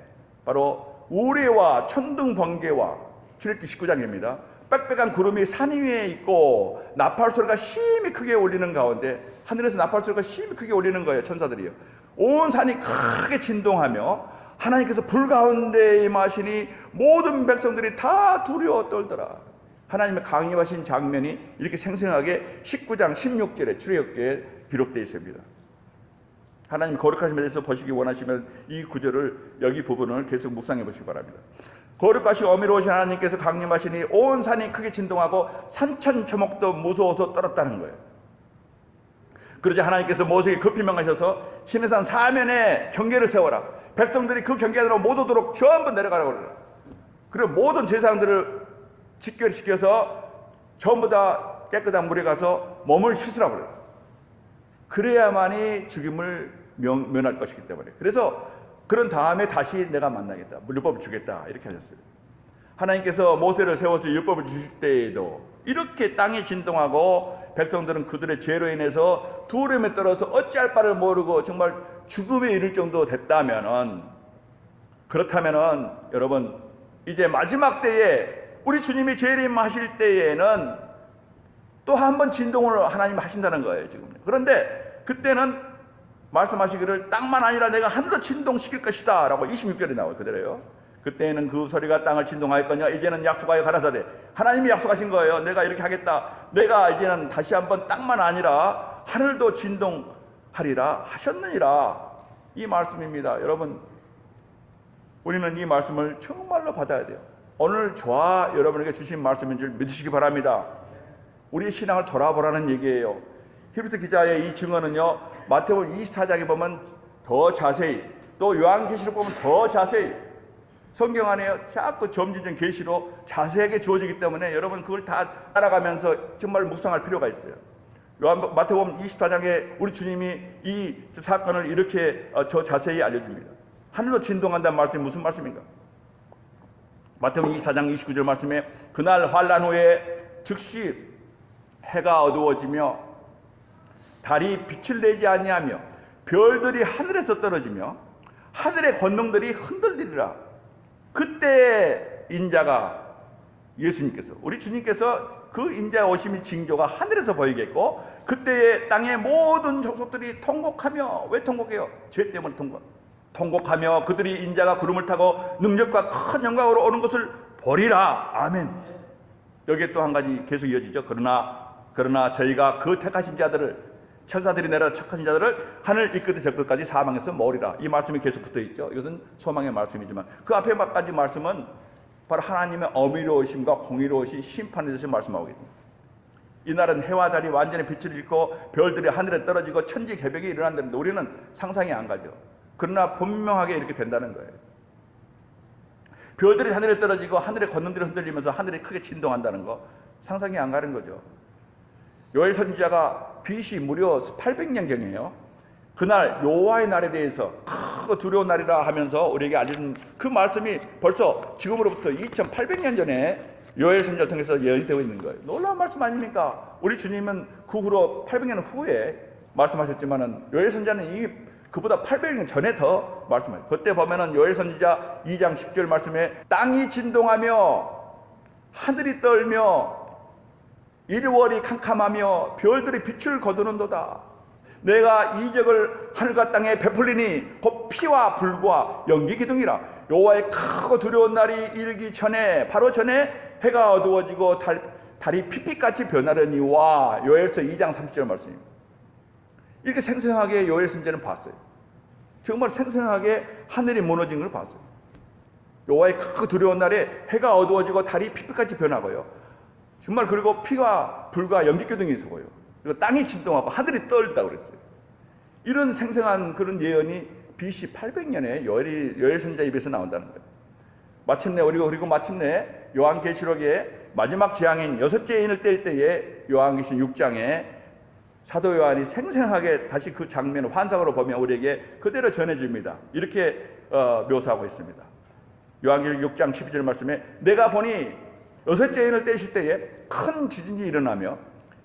바로 우레와 천둥 번개와 출애굽기 19장입니다. 빽빽한 구름이 산 위에 있고 나팔 소리가 심히 크게 울리는 가운데, 하늘에서 나팔 소리가 심히 크게 울리는 거예요. 천사들이요. 온 산이 크게 진동하며 하나님께서 불 가운데 임하시니 모든 백성들이 다 두려워 떨더라. 하나님의 강림하신 장면이 이렇게 생생하게 19장 16절에 출애굽기에 기록되어 있습니다. 하나님 거룩하심에 대해서 보시기 원하시면 이 구절을, 여기 부분을 계속 묵상해 보시기 바랍니다. 거룩하시고 어미로우신 하나님께서 강림하시니 온 산이 크게 진동하고 산천초목도 무서워서 떨었다는 거예요. 그러자 하나님께서 모세에게 급히 명하셔서 시내산 사면에 경계를 세워라. 백성들이 그 경계 안으로 못 오도록 전부 내려가라고 그래요. 그리고 모든 제사장들을 직결시켜서 전부 다 깨끗한 물에 가서 몸을 씻으라고 그래요. 그래야만이 죽임을 면할 것이기 때문에. 그래서 그런 다음에 다시 내가 만나겠다, 율법을 주겠다 이렇게 하셨어요. 하나님께서 모세를 세워서 율법을 주실 때에도 이렇게 땅이 진동하고 백성들은 그들의 죄로 인해서 두려움에 떨어서 어찌할 바를 모르고 정말 죽음에 이를 정도 됐다면은, 그렇다면은 여러분, 이제 마지막 때에 우리 주님이 재림하실 때에는 또 한 번 진동을 하나님 하신다는 거예요, 지금. 그런데 그때는 말씀하시기를 땅만 아니라 내가 하늘도 진동시킬 것이다 라고 26절에 나와요. 그대로요. 그때는 그 소리가 땅을 진동하였거니와 이제는 약속하여 가라사대. 하나님이 약속하신 거예요. 내가 이렇게 하겠다. 내가 이제는 다시 한번 땅만 아니라 하늘도 진동하리라 하셨느니라. 이 말씀입니다. 여러분, 우리는 이 말씀을 정말로 받아야 돼요. 오늘 저와 여러분에게 주신 말씀인 줄 믿으시기 바랍니다. 우리의 신앙을 돌아보라는 얘기예요. 히브리서 기자의 이 증언은요, 마태복음 24장에 보면 더 자세히, 또 요한계시록 보면 더 자세히, 성경 안에 자꾸 점진적 계시로 자세하게 주어지기 때문에 여러분 그걸 다 따라가면서 정말 묵상할 필요가 있어요. 마태복음 24장에 우리 주님이 이 사건을 이렇게 더 자세히 알려줍니다. 하늘로 진동한다는 말씀이 무슨 말씀인가? 마태복음 24장 29절 말씀에 그날 환란 후에 즉시 해가 어두워지며 달이 빛을 내지 아니하며 별들이 하늘에서 떨어지며 하늘의 권능들이 흔들리리라. 그때 인자가, 예수님께서, 우리 주님께서 그 인자의 오심의 징조가 하늘에서 보이겠고, 그때의 땅의 모든 족속들이 통곡하며, 왜 통곡해요? 죄 때문에 통곡하며 그들이 인자가 구름을 타고 능력과 큰 영광으로 오는 것을 보리라. 아멘. 여기에 또 한 가지 계속 이어지죠. 그러나 저희가 그 택하신 자들을, 천사들이 내려 착하신 자들을 하늘 이 끝에 저 끝까지 사망에서 모으리라. 이 말씀이 계속 붙어 있죠. 이것은 소망의 말씀이지만 그 앞에 까지 말씀은 바로 하나님의 어미로우심과 공의로우신 심판에 대해서 말씀하고 있습니다. 이날은 해와 달이 완전히 빛을 잃고 별들이 하늘에 떨어지고 천지개벽이 일어난다는데 우리는 상상이 안 가죠. 그러나 분명하게 이렇게 된다는 거예요. 별들이 하늘에 떨어지고 하늘의 권능들이 흔들리면서 하늘이 크게 진동한다는 거 상상이 안 가는 거죠. 요엘 선지자가 BC 무려 800년경이에요. 그날 여호와의 날에 대해서 크고 두려운 날이라 하면서 우리에게 알려준 그 말씀이 벌써 지금으로부터 2800년 전에 요엘 선지자 통해서 예언되고 있는 거예요. 놀라운 말씀 아닙니까? 우리 주님은 그 후로 800년 후에 말씀하셨지만은 요엘 선지자는 이미 그보다 800년 전에 더 말씀하셨어요. 그때 보면은 요엘 선지자 2장 10절 말씀에 땅이 진동하며 하늘이 떨며 일월이 캄캄하며 별들이 빛을 거두는도다. 내가 이적을 하늘과 땅에 베풀리니 곧 피와 불과 연기 기둥이라. 여호와의 크고 두려운 날이 이르기 전에, 바로 전에 해가 어두워지고 달이 핏빛같이 변하려니와. 요엘서 2장 30절 말씀입니다. 이렇게 생생하게 요엘 선지자는 봤어요. 정말 생생하게 하늘이 무너진 걸 봤어요. 여호와의 크고 두려운 날에 해가 어두워지고 달이 핏빛같이 변하고요. 정말 그리고 피와 불과 연기 기둥이 있어요. 그리고 땅이 진동하고 하늘이 떨다고 그랬어요. 이런 생생한 그런 예언이 BC 800년에 요엘 선지자 입에서 나온다는 거예요. 마침내 그리고 마침내 요한계시록의 마지막 재앙인 여섯째 인을 뗄 때에 요한계시록 6장에 사도 요한이 생생하게 다시 그 장면을 환상으로 보며 우리에게 그대로 전해집니다. 이렇게 묘사하고 있습니다. 요한계시록 6장 12절 말씀에 내가 보니 여섯째 인을 떼실 때에 큰 지진이 일어나며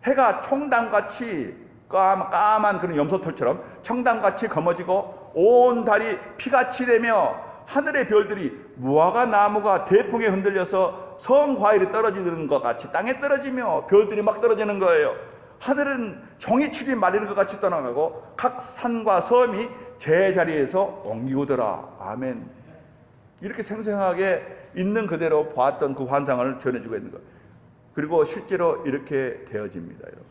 해가 총담같이 까만 그런 염소털처럼 청담같이 검어지고 온 달이 피같이 되며 하늘의 별들이 무화과 나무가 대풍에 흔들려서 성 과일이 떨어지는 것 같이 땅에 떨어지며 별들이 막 떨어지는 거예요. 하늘은 종이축이 말리는 것 같이 떠나가고 각 산과 섬이 제자리에서 옮기우더라. 아멘. 이렇게 생생하게 있는 그대로 보았던 그 환상을 전해주고 있는 것. 그리고 실제로 이렇게 되어집니다. 여러분.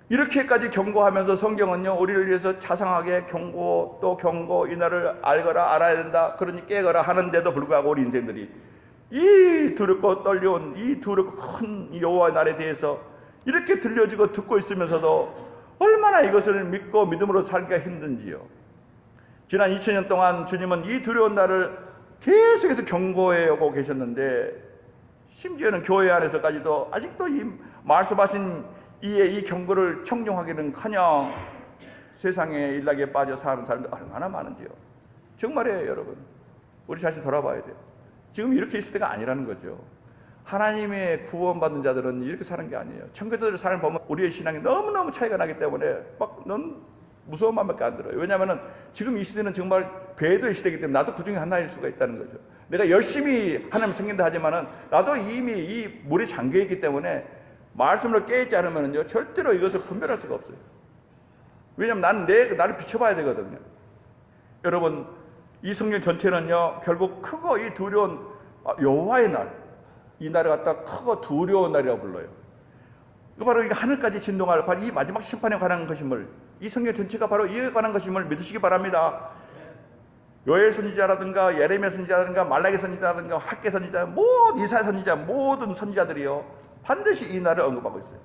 이렇게까지 경고하면서 성경은요, 우리를 위해서 자상하게 경고 또 경고, 이날을 알거라, 알아야 된다, 그러니 깨거라 하는데도 불구하고 우리 인생들이 이 두렵고 떨려온 이 두렵고 큰 여호와의 날에 대해서 이렇게 들려지고 듣고 있으면서도 얼마나 이것을 믿고 믿음으로 살기가 힘든지요. 지난 2000년 동안 주님은 이 두려운 날을 계속해서 경고해 오고 계셨는데, 심지어는 교회 안에서까지도 아직도 이 말씀하신 이 경고를 청종하기는커녕 세상에 일락에 빠져 사는 사람들 얼마나 많은지요. 정말이에요, 여러분. 우리 자신 돌아봐야 돼요. 지금 이렇게 있을 때가 아니라는 거죠. 하나님의 구원받는 자들은 이렇게 사는 게 아니에요. 청교도들의 삶을 보면 우리의 신앙이 너무너무 차이가 나기 때문에 넌 무서운 마음밖에 안 들어요. 왜냐하면 지금 이 시대는 정말 배도의 시대이기 때문에 나도 그 중에 하나일 수가 있다는 거죠. 내가 열심히 하나님 섬긴다 하지만은 나도 이미 이 물에 잠겨 있기 때문에 말씀으로 깨있지 않으면요 절대로 이것을 분별할 수가 없어요. 왜냐하면 나는 나를 비춰봐야 되거든요. 여러분, 이 성경 전체는요 결국 크고 이 두려운 여호와의 날, 이 날을 갖다 크고 두려운 날이라고 불러요. 이거 바로 하늘까지 진동할 바로 이 마지막 심판에 관한 것임을, 이 성경 전체가 바로 이에 관한 것임을 믿으시기 바랍니다. 요엘 선지자라든가 예레미야 선지자라든가 말라기 선지자라든가 학개 선지자, 이사야 선지자, 모든 선지자들이요 반드시 이 날을 언급하고 있어요.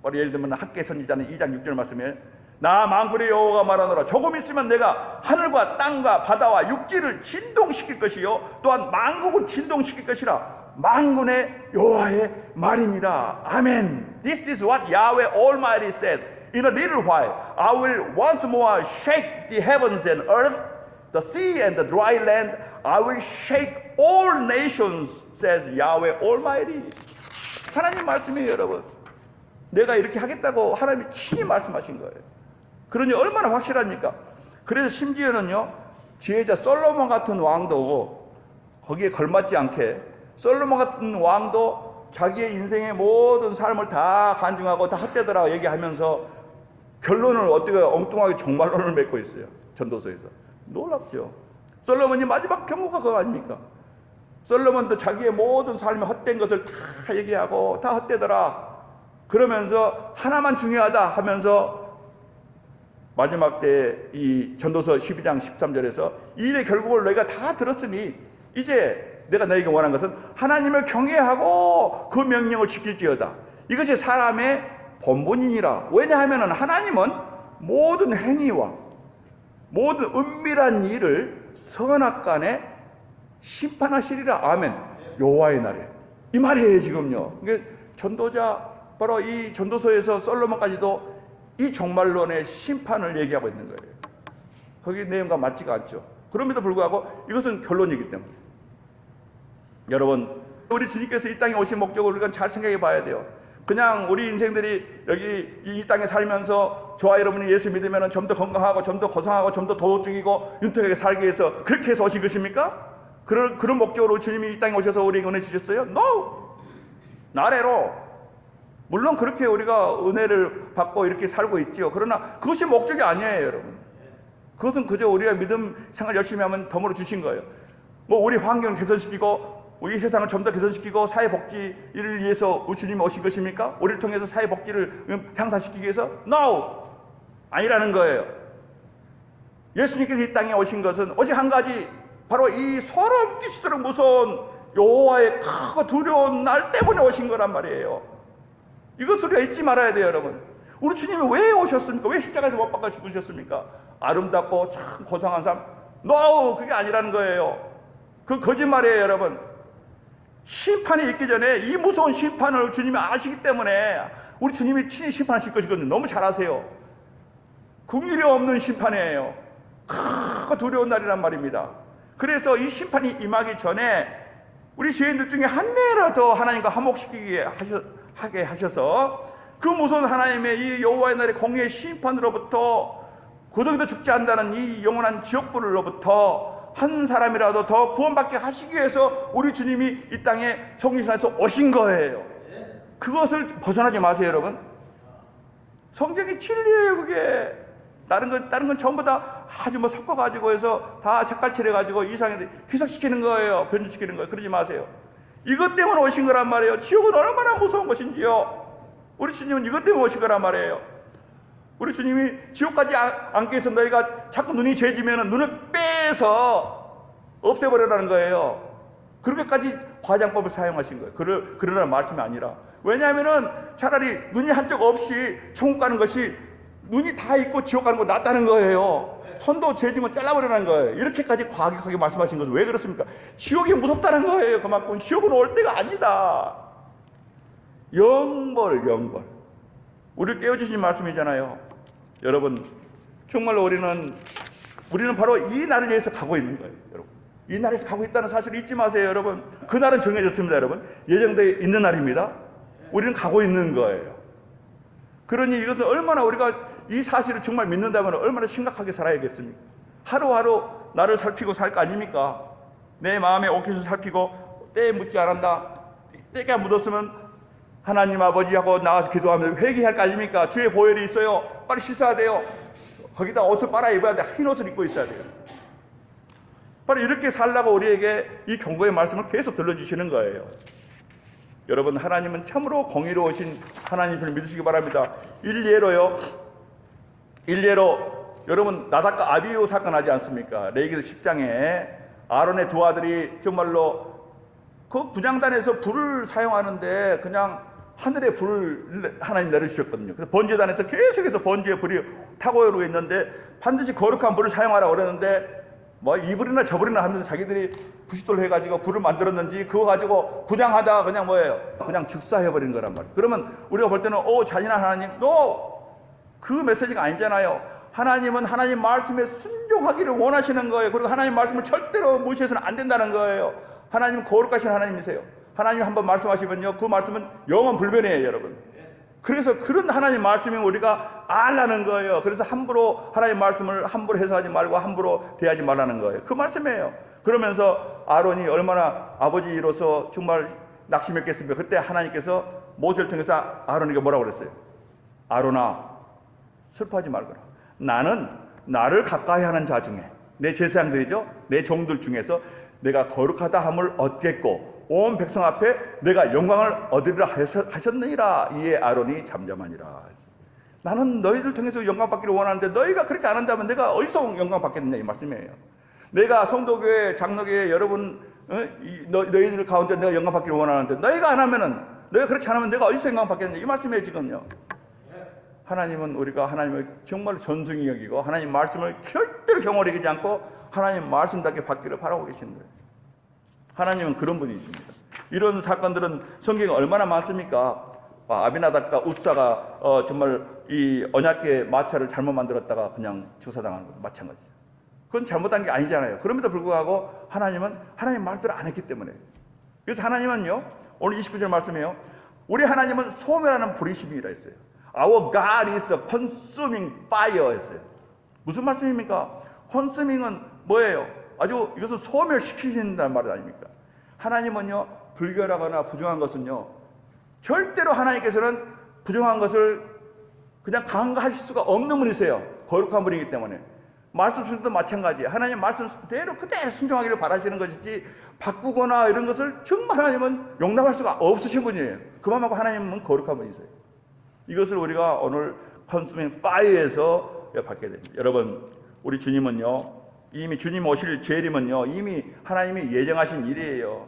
바로 예를 들면 학개 선지자는 2장 6절 말씀에 나 만군의 여호와가 말하노라. 조금 있으면 내가 하늘과 땅과 바다와 육지를 진동시킬 것이요 또한 만국을 진동시킬 것이라. 만군의 여호와의 말이니라. 아멘. This is what Yahweh Almighty says. In a little while I will once more shake the heavens and earth, the sea and the dry land. I will shake all nations, says Yahweh Almighty. 하나님 말씀이에요, 여러분. 내가 이렇게 하겠다고 하나님이 친히 말씀하신 거예요. 그러니 얼마나 확실합니까? 그래서 심지어는요 지혜자 솔로몬 같은 왕도 거기에 걸맞지 않게, 솔로몬 같은 왕도 자기의 인생의 모든 삶을 다 간증하고 다 헛되더라 얘기하면서 결론을 어떻게 엉뚱하게 종말론을 맺고 있어요. 전도서에서. 놀랍죠. 솔로몬이 마지막 경고가 그거 아닙니까? 솔로몬도 자기의 모든 삶의 헛된 것을 다 얘기하고 다 헛되더라 그러면서 하나만 중요하다 하면서 마지막 때 이 전도서 12장 13절에서 이 일의 결국을 너희가 다 들었으니 이제 내가 너희에게 원한 것은 하나님을 경외하고 그 명령을 지킬지어다. 이것이 사람의 본분이니라. 왜냐하면 하나님은 모든 행위와 모든 은밀한 일을 선악간에 심판하시리라. 아멘. 여호와의 날에. 이 말이에요 지금요. 이게 전도자, 바로 이 전도서에서 솔로몬까지도 이 종말론의 심판을 얘기하고 있는 거예요. 거기 내용과 맞지가 않죠. 그럼에도 불구하고 이것은 결론이기 때문에. 여러분, 우리 주님께서 이 땅에 오신 목적을 우리가 잘 생각해 봐야 돼요. 그냥 우리 인생들이 여기 이 땅에 살면서 저와 여러분이 예수 믿으면 좀 더 건강하고 좀 더 고상하고 좀 더 도덕적이고 윤택하게 살기 위해서 그렇게 해서 오신 것입니까? 그런 목적으로 주님이 이 땅에 오셔서 우리에게 은혜 주셨어요? No! 나래로 물론 그렇게 우리가 은혜를 받고 이렇게 살고 있지요. 그러나 그것이 목적이 아니에요, 여러분. 그것은 그저 우리가 믿음 생활 열심히 하면 덤으로 주신 거예요. 뭐 우리 환경을 개선시키고 우리 세상을 좀 더 개선시키고 사회복지를 위해서 주님이 오신 것입니까? 우리를 통해서 사회복지를 향상시키기 위해서? No! 아니라는 거예요. 예수님께서 이 땅에 오신 것은 오직 한 가지, 바로 이 소름 끼치도록 무서운 여호와의 크고 두려운 날 때문에 오신 거란 말이에요. 이것을 우리가 잊지 말아야 돼요, 여러분. 우리 주님이 왜 오셨습니까? 왜 십자가에서 못 박아 죽으셨습니까? 아름답고 참 고상한 삶? No! 그게 아니라는 거예요. 그 거짓말이에요, 여러분. 심판이 있기 전에 이 무서운 심판을 주님이 아시기 때문에 우리 주님이 친히 심판하실 것이거든요. 너무 잘 아세요. 긍휼이 없는 심판이에요. 크고 두려운 날이란 말입니다. 그래서 이 심판이 임하기 전에 우리 죄인들 중에 한 명이라도 하나님과 화목시키게 하게 하셔서 그 무서운 하나님의 이 여호와의 날의 공의의 심판으로부터 고독이도 죽지 않는다는 이 영원한 지옥불로부터 한 사람이라도 더 구원받게 하시기 위해서 우리 주님이 이 땅에 성지순환에서 오신 거예요. 그것을 벗어나지 마세요, 여러분. 성경이 진리예요, 그게. 다른 건 전부 다 아주 뭐 섞어가지고 해서 다 색깔 칠해가지고 이상하게 희석시키는 거예요. 변질시키는 거예요. 그러지 마세요. 이것 때문에 오신 거란 말이에요. 지옥은 얼마나 무서운 것인지요. 우리 주님은 이것 때문에 오신 거란 말이에요. 우리 주님이 지옥까지 앉게 해서 너희가 자꾸 눈이 죄지면 눈을 빼서 없애버려라는 거예요. 그렇게까지 과장법을 사용하신 거예요. 그러라는 말씀이 아니라. 왜냐하면은 차라리 눈이 한쪽 없이 천국 가는 것이 눈이 다 있고 지옥 가는 거 낫다는 거예요. 손도 죄지면 잘라버리라는 거예요. 이렇게까지 과격하게 말씀하신 것은 왜 그렇습니까? 지옥이 무섭다는 거예요. 그만큼 지옥은 올 때가 아니다. 영벌. 우리를 깨워주신 말씀이잖아요. 여러분, 정말로 우리는 바로 이 날을 위해서 가고 있는 거예요. 여러분, 이 날에서 가고 있다는 사실을 잊지 마세요. 여러분, 그 날은 정해졌습니다. 여러분, 예정되어 있는 날입니다. 우리는 가고 있는 거예요. 그러니 이것은 얼마나 우리가 이 사실을 정말 믿는다면 얼마나 심각하게 살아야겠습니까? 하루하루 나를 살피고 살 거 아닙니까? 내 마음의 옷깃을 살피고 때에 묻지 않았다. 때가 묻었으면 하나님 아버지하고 나가서 기도하면서 회개할 거 아닙니까? 주의 보혈이 있어요. 빨리 씻어야 돼요. 거기다 옷을 빨아 입어야 돼. 흰 옷을 입고 있어야 돼요. 바로 이렇게 살라고 우리에게 이 경고의 말씀을 계속 들려주시는 거예요. 여러분, 하나님은 참으로 공의로우신 하나님을 믿으시기 바랍니다. 일례로 여러분, 나답과 아비후 사건 하지 않습니까? 레위기서 10장에 아론의 두 아들이 정말로 그 분향단에서 불을 사용하는데 그냥 하늘에 불을 하나님 내려주셨거든요. 그래서 번제단에서 계속해서 번제의 불이 타고 오르고 있는데 반드시 거룩한 불을 사용하라고 그러는데 뭐 이 불이나 저 불이나 하면서 자기들이 부싯돌로 해가지고 불을 만들었는지 그거 가지고 분향하다가 그냥 뭐예요? 그냥 즉사해버린 거란 말이에요. 그러면 우리가 볼 때는 잔인한 하나님, 그 메시지가 아니잖아요. 하나님은 하나님 말씀에 순종하기를 원하시는 거예요. 그리고 하나님 말씀을 절대로 무시해서는 안 된다는 거예요. 하나님은 거룩하신 하나님이세요. 하나님 한번 말씀하시면요, 그 말씀은 영원 불변이에요, 여러분. 그래서 그런 하나님 말씀이 우리가 알라는 거예요. 그래서 함부로 하나님 말씀을 함부로 해석하지 말고 함부로 대하지 말라는 거예요. 그 말씀이에요. 그러면서 아론이 얼마나 아버지로서 정말 낙심했겠습니까? 그때 하나님께서 모세를 통해서 아론에게 뭐라고 그랬어요? 아론아, 슬퍼하지 말거라. 나는 나를 가까이 하는 자 중에, 내 제사장들이죠, 내 종들 중에서 내가 거룩하다 함을 얻겠고 온 백성 앞에 내가 영광을 얻으리라 하셨느니라. 이에 아론이 잠잠하니라. 나는 너희들 통해서 영광 받기를 원하는데 너희가 그렇게 안 한다면 내가 어디서 영광 받겠느냐, 이 말씀이에요. 내가 성도교회, 장로교회 여러분 너희들 가운데 내가 영광 받기를 원하는데 너희가 안 하면은, 너희가 그렇지 않으면 내가 어디서 영광 받겠느냐, 이 말씀이에요. 지금요, 하나님은 우리가 하나님을 정말 존중히 여기고 하나님 말씀을 절대로 경홀히 여기지 않고 하나님 말씀답게 받기를 바라고 계시는 거예요. 하나님은 그런 분이십니다. 이런 사건들은 성경에 얼마나 많습니까? 아비나답과 웃사가 정말 이 언약궤 마차를 잘못 만들었다가 그냥 주사당하는 것도 마찬가지죠. 그건 잘못한 게 아니잖아요. 그럼에도 불구하고 하나님은 하나님 말대로 안 했기 때문에. 그래서 하나님은요, 오늘 29절 말씀이에요. 우리 하나님은 소멸하는 불이심이라 했어요. Our God is a consuming fire 했어요. 무슨 말씀입니까? consuming은 뭐예요? 아주 이것을 소멸시키신다는 말 아닙니까? 하나님은요, 불결하거나 부정한 것은요, 절대로 하나님께서는 부정한 것을 그냥 강화할 수가 없는 분이세요. 거룩한 분이기 때문에. 말씀 순도 마찬가지. 하나님 말씀대로 그대로 순종하기를 바라시는 것이지 바꾸거나 이런 것을 정말 하나님은 용납할 수가 없으신 분이에요. 그만하고 하나님은 거룩한 분이세요. 이것을 우리가 오늘 컨슈밍 파이어에서 받게 됩니다. 여러분, 우리 주님은요, 이미 주님 오실 재림은요, 이미 하나님이 예정하신 일이에요.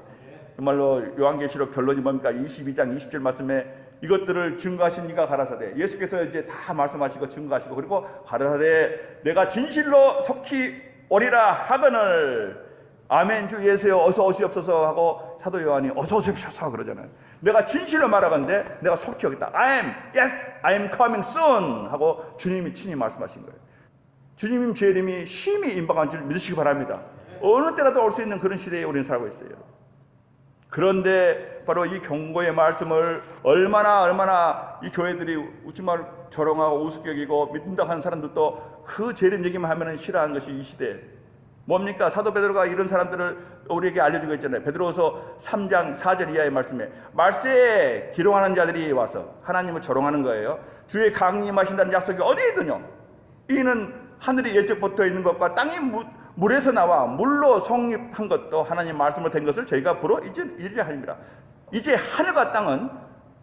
정말로 요한계시록 결론이 뭡니까? 22장 20절 말씀에 이것들을 증거하신 이가 가라사대, 예수께서 이제 다 말씀하시고 증거하시고, 그리고 가라사대 내가 진실로 속히 오리라 하거늘 아멘 주 예수여 어서 오시옵소서 하고 사도 요한이 어서 오시옵소서 그러잖아요. 내가 진실로 말하건대 내가 속히 오겠다. Yes, I am coming soon 하고 주님이 친히 말씀하신 거예요. 주님 재림이 심히 임박한 줄 믿으시기 바랍니다. 어느 때라도 올 수 있는 그런 시대에 우리는 살고 있어요. 그런데 바로 이 경고의 말씀을 얼마나 이 교회들이 정말 조롱하고 우습게 여기고 믿는다 하는 사람들도 그 재림 얘기만 하면 싫어하는 것이 이 시대. 뭡니까? 사도 베드로가 이런 사람들을 우리에게 알려주고 있잖아요. 베드로후서 3장 4절 이하의 말씀에 말세에 기롱하는 자들이 와서 하나님을 조롱하는 거예요. 주의 강림하신다는 약속이 어디에 있느냐? 이는 하늘이 예적부터 있는 것과 땅이 물에서 나와 물로 성립한 것도 하나님 말씀으로 된 것을 저희가 보러 이제 하십니다. 이제 하늘과 땅은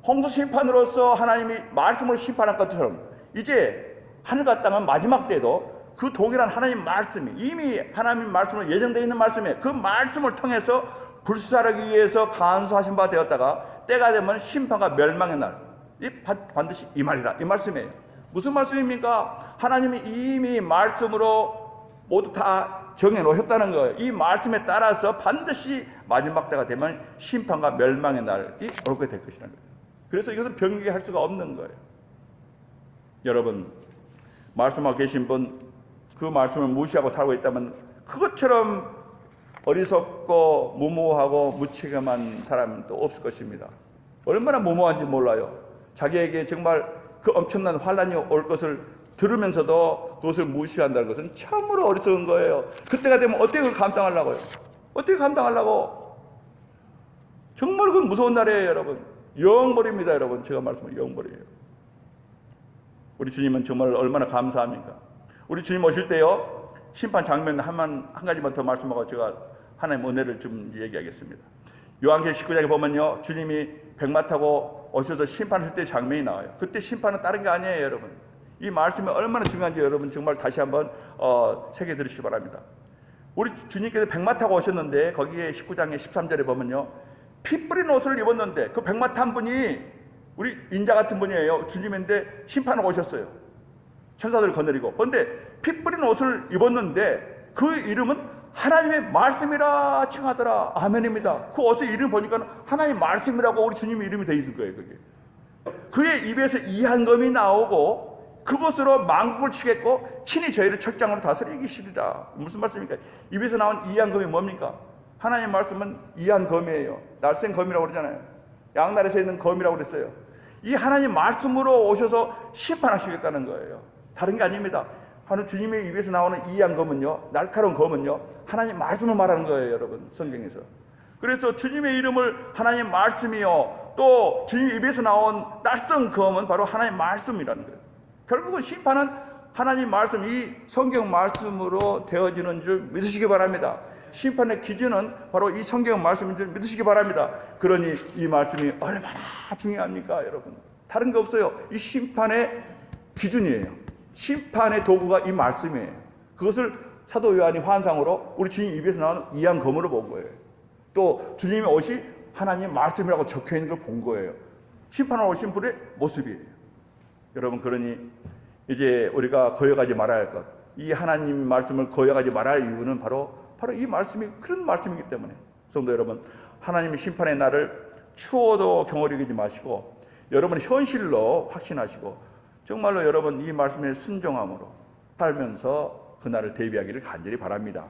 홍수 심판으로서 하나님이 말씀을 심판한 것처럼 이제 하늘과 땅은 마지막 때도 그 동일한 하나님 말씀이 이미 하나님 말씀으로 예정되어 있는 말씀에 그 말씀을 통해서 불사르기 위해서 간수하신 바 되었다가 때가 되면 심판과 멸망의 날 반드시 이 말이라 이 말씀이에요. 무슨 말씀입니까? 하나님이 이미 말씀으로 모두 다 정해놓으셨다는 거예요. 이 말씀에 따라서 반드시 마지막 때가 되면 심판과 멸망의 날이 오게 될 것이라는 거죠. 그래서 이것은 변경할 수가 없는 거예요. 여러분, 말씀하고 계신 분 그 말씀을 무시하고 살고 있다면 그것처럼 어리석고 무모하고 무책임한 사람도 없을 것입니다. 얼마나 무모한지 몰라요. 자기에게 정말 그 엄청난 환란이 올 것을 들으면서도 그것을 무시한다는 것은 참으로 어리석은 거예요. 그때가 되면 어떻게 그걸 감당하려고요? 어떻게 감당하려고? 정말 그건 무서운 날이에요, 여러분. 영벌입니다, 여러분. 제가 말씀은 영벌이에요. 우리 주님은 정말 얼마나 감사합니까? 우리 주님 오실 때요, 심판 장면 한 가지만 더 말씀하고 제가 하나님 은혜를 좀 얘기하겠습니다. 요한계시록 19장에 보면요, 주님이 백마 타고 오셔서 심판할 때 장면이 나와요. 그때 심판은 다른 게 아니에요, 여러분. 이 말씀이 얼마나 중요한지 여러분 정말 다시 한번 새겨 들으시기 바랍니다. 우리 주님께서 백마 타고 오셨는데 거기에 19장의 13절에 보면요, 피 뿌린 옷을 입었는데 그 백마 탄 분이 우리 인자 같은 분이에요. 주님인데 심판하고 오셨어요. 천사들을 거느리고. 그런데 피 뿌린 옷을 입었는데 그 이름은 하나님의 말씀이라 칭하더라. 아멘입니다. 그 옷의 이름 보니까 하나님 말씀이라고 우리 주님의 이름이 되어 있을 거예요. 그게. 그의 입에서 이한검이 나오고 그것으로 만국을 치겠고 친히 저희를 첫장으로 다스리시리라. 무슨 말씀입니까? 입에서 나온 이한검이 뭡니까? 하나님 말씀은 이한검이에요. 날쌘 검이라고 그러잖아요. 양날에서 있는 검이라고 그랬어요. 이 하나님 말씀으로 오셔서 심판하시겠다는 거예요. 다른 게 아닙니다. 하나님 주님의 입에서 나오는 이한검은요, 날카로운 검은요, 하나님 말씀을 말하는 거예요, 여러분. 성경에서. 그래서 주님의 이름을 하나님 말씀이요, 또 주님 입에서 나온 낯선 검은 바로 하나님 말씀이라는 거예요. 결국은 심판은 하나님 말씀, 이 성경 말씀으로 되어지는 줄 믿으시기 바랍니다. 심판의 기준은 바로 이 성경 말씀인 줄 믿으시기 바랍니다. 그러니 이 말씀이 얼마나 중요합니까, 여러분? 다른 게 없어요. 이 심판의 기준이에요. 심판의 도구가 이 말씀이에요. 그것을 사도 요한이 환상으로 우리 주님 입에서 나오는 이한검으로 본 거예요. 또 주님의 옷이 하나님 말씀이라고 적혀있는 걸 본 거예요. 심판하러 오신 분의 모습이에요. 여러분, 그러니 이제 우리가 거역하지 말아야 할 것, 이 하나님 말씀을 거역하지 말아야 할 이유는 바로 이 말씀이 그런 말씀이기 때문에. 성도 여러분, 하나님의 심판의 날을 추워도 경홀히 여기지 마시고 여러분 현실로 확신하시고 정말로 여러분 이 말씀에 순종함으로 살면서 그날을 대비하기를 간절히 바랍니다.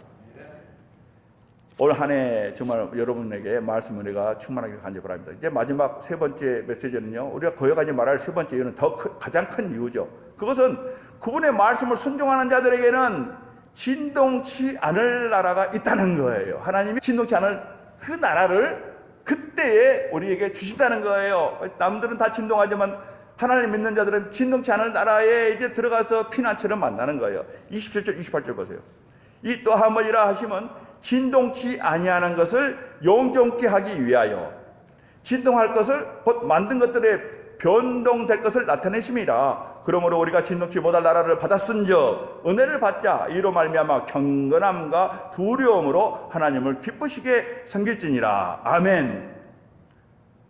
올 한 해 정말 여러분에게 말씀 은혜가 충만하기를 간절히 바랍니다. 이제 마지막 세 번째 메시지는요, 우리가 거역하지 말아야 할 세 번째 이유는 가장 큰 이유죠. 그것은 그분의 말씀을 순종하는 자들에게는 진동치 않을 나라가 있다는 거예요. 하나님이 진동치 않을 그 나라를 그때에 우리에게 주신다는 거예요. 남들은 다 진동하지만 하나님 믿는 자들은 진동치 않을 나라에 이제 들어가서 피난처를 만나는 거예요. 27절 28절 보세요. 이 또 한 번이라 하시면 진동치 아니하는 것을 영존케 하기 위하여 진동할 것을 곧 만든 것들의 변동될 것을 나타내심이라. 그러므로 우리가 진동치 못할 나라를 받았은즉 은혜를 받자. 이로 말미암아 경건함과 두려움으로 하나님을 기쁘시게 섬길지니라. 아멘.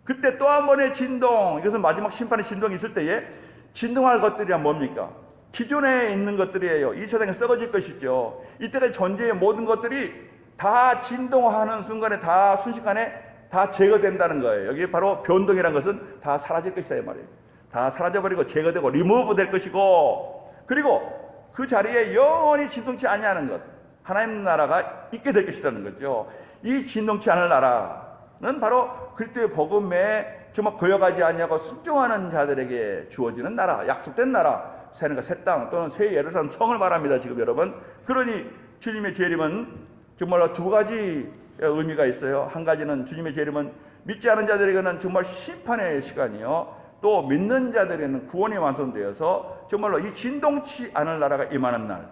그때 또 한 번의 진동, 이것은 마지막 심판의 진동이 있을 때에 진동할 것들이 뭡니까? 기존에 있는 것들이에요. 이 세상에 썩어질 것이죠. 이때까지 존재의 모든 것들이 다 진동하는 순간에 다 순식간에 다 제거된다는 거예요. 여기 바로 변동이라는 것은 다 사라질 것이다 이 말이에요. 다 사라져버리고 제거되고 리무브 될 것이고, 그리고 그 자리에 영원히 진동치 아니하는 것, 하나님 나라가 있게 될 것이라는 거죠. 이 진동치 않을 나라는 바로 그리스도의 복음에 정말 거역하지 아니하고 순종하는 자들에게 주어지는 나라, 약속된 나라, 새 하늘과 새 땅 또는 새 예루살렘 성을 말합니다. 지금 여러분, 그러니 주님의 재림은 정말로 두 가지 의미가 있어요. 한 가지는 주님의 재림은 믿지 않은 자들에게는 정말 심판의 시간이요, 또 믿는 자들에게는 구원이 완성되어서 정말로 이 진동치 않을 나라가 임하는 날,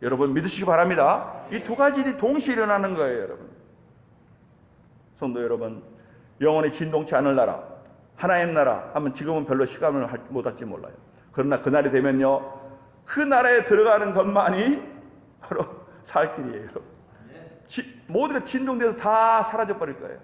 여러분 믿으시기 바랍니다. 이 두 가지 일이 동시에 일어나는 거예요. 여러분, 성도 여러분, 영원히 진동치 않을 나라, 하나님 나라 하면 지금은 별로 시간을 못할지 몰라요. 그러나 그날이 되면요, 그 나라에 들어가는 것만이 바로 살 길이에요. 여러분, 모두가 진동돼서 다 사라져 버릴 거예요.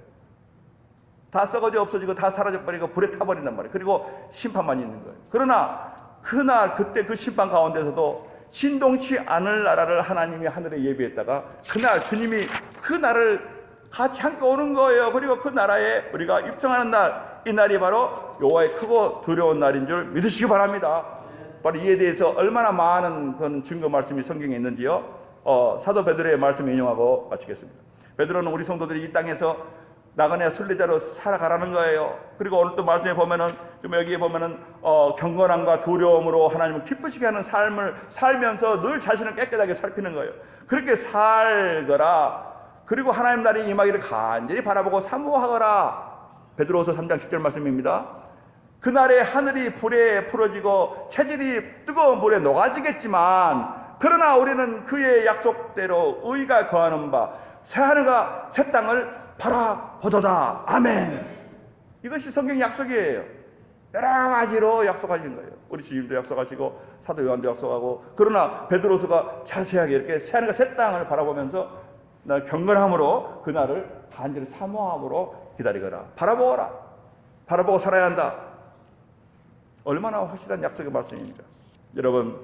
다 썩어져 없어지고 다 사라져 버리고 불에 타버린단 말이에요. 그리고 심판만 있는 거예요. 그러나 그날 그때 그 심판 가운데서도 진동치 않을 나라를 하나님이 하늘에 예비했다가 그날 주님이 그 날을 같이 함께 오는 거예요. 그리고 그 나라에 우리가 입성하는 날, 이 날이 바로 여호와의 크고 두려운 날인 줄 믿으시기 바랍니다. 바로 이에 대해서 얼마나 많은 그런 증거 말씀이 성경에 있는지요, 사도 베드로의 말씀을 인용하고 마치겠습니다. 베드로는 우리 성도들이 이 땅에서 나그네 순례자로 살아가라는 거예요. 그리고 오늘 또 말씀에 보면은, 좀 여기에 보면은 경건함과 두려움으로 하나님을 기쁘시게 하는 삶을 살면서 늘 자신을 깨끗하게 살피는 거예요. 그렇게 살거라. 그리고 하나님 날이 임하기를 간절히 바라보고 사모하거라. 베드로후서 3장 10절 말씀입니다. 그날에 하늘이 불에 풀어지고 체질이 뜨거운 물에 녹아지겠지만 그러나 우리는 그의 약속대로 의가 거하는 바 새하늘과 새 땅을 바라보도다. 아멘. 이것이 성경 약속이에요. 여러 가지로 약속하신 거예요. 우리 주님도 약속하시고 사도 요한도 약속하고, 그러나 베드로서가 자세하게 이렇게 새하늘과 새 땅을 바라보면서 날 경건함으로 그날을 간절히 사모함으로 기다리거라. 바라보거라. 바라보고 살아야 한다. 얼마나 확실한 약속의 말씀입니까? 여러분,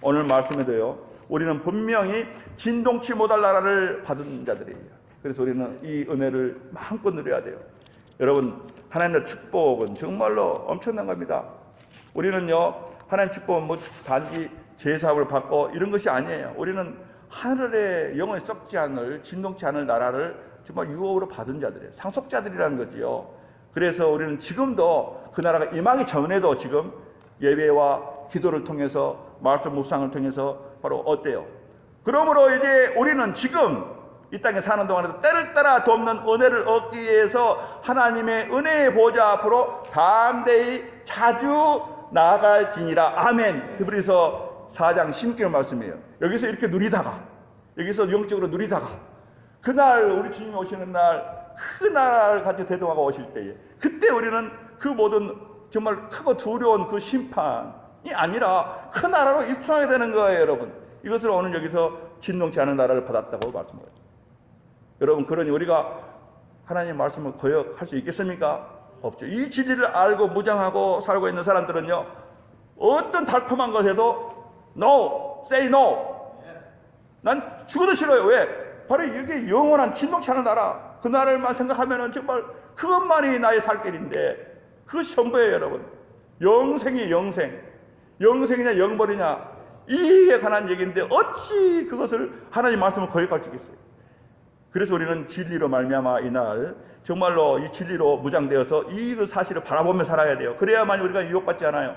오늘 말씀에도요, 우리는 분명히 진동치 못할 나라를 받은 자들이에요. 그래서 우리는 이 은혜를 마음껏 누려야 돼요. 여러분, 하나님의 축복은 정말로 엄청난 겁니다. 우리는요, 하나님 축복은 뭐 단지 제사를 받고 이런 것이 아니에요. 우리는 하늘에 영원히 썩지 않을, 진동치 않을 나라를 정말 유업으로 받은 자들이에요. 상속자들이라는 거지요. 그래서 우리는 지금도 그 나라가 임하기 전에도 지금 예배와 기도를 통해서, 말씀 묵상을 통해서 바로 어때요? 그러므로 이제 우리는 지금 이 땅에 사는 동안에도 때를 따라 돕는 은혜를 얻기 위해서 하나님의 은혜의 보좌 앞으로 담대히 자주 나아갈지니라. 아멘. 히브리서 4장 16절 말씀이에요. 여기서 이렇게 누리다가, 여기서 영적으로 누리다가 그날 우리 주님이 오시는 날, 그 나라를 가지고 대동하고 오실 때에 그때 우리는 그 모든 정말 크고 두려운 그 심판이 아니라 그 나라로 입성하게 되는 거예요. 여러분, 이것을 오늘 여기서 진동치 않은 나라를 받았다고 말씀해요. 여러분, 그러니 우리가 하나님의 말씀을 거역할 수 있겠습니까? 없죠. 이 진리를 알고 무장하고 살고 있는 사람들은요, 어떤 달콤한 것 해도 No, say no. 난 죽어도 싫어요. 왜? 바로 이게 영원한 진동치 않은 나라, 그 나라를 생각하면은 정말 그것만이 나의 살 길인데, 그것이 전부예요. 여러분, 영생이 영생, 영생이냐 영벌이냐, 이에 관한 얘기인데 어찌 그것을 하나님 말씀을 거역할 수 있겠어요? 그래서 우리는 진리로 말미암아 이날 정말로 이 진리로 무장되어서 이 그 사실을 바라보며 살아야 돼요. 그래야만 우리가 유혹받지 않아요.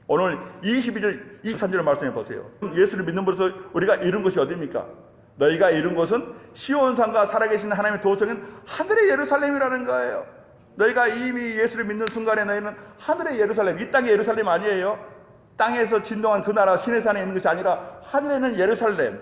오늘 22절 23절을 말씀해 보세요. 예수를 믿는 것으로 우리가 이룬 것이 어디입니까? 너희가 이룬 것은 시온산과 살아계신 하나님의 도성인 하늘의 예루살렘이라는 거예요. 너희가 이미 예수를 믿는 순간에 너희는 하늘의 예루살렘, 이 땅의 예루살렘 아니에요. 땅에서 진동한 그 나라 시내산에 있는 것이 아니라 하늘에 있는 예루살렘,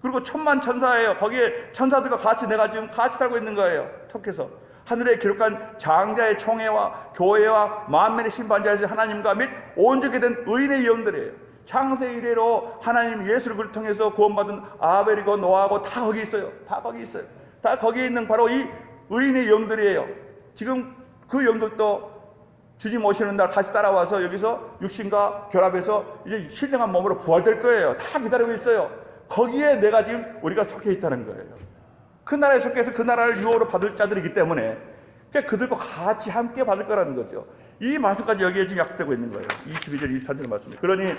그리고 천만 천사예요. 거기에 천사들과 같이 내가 지금 같이 살고 있는 거예요. 톡해서 하늘에 기록한 장자의 총회와 교회와 만민의 심판자이신 하나님과 및 온전히 된 의인의 영들이에요. 창세 이래로 하나님 예수를 통해서 구원받은 아벨이고 노아하고 다 거기 있어요. 다 거기 있어요. 다 거기에 있는 바로 이 의인의 영들이에요. 지금 그 영들도 주님 오시는 날 같이 따라와서 여기서 육신과 결합해서 이제 신령한 몸으로 부활될 거예요. 다 기다리고 있어요. 거기에 내가 지금 우리가 속해 있다는 거예요. 그 나라에 속해서 그 나라를 유업으로 받을 자들이기 때문에 그들과 같이 함께 받을 거라는 거죠. 이 말씀까지 여기에 지금 약속되고 있는 거예요. 22절 23절 말씀이. 그러니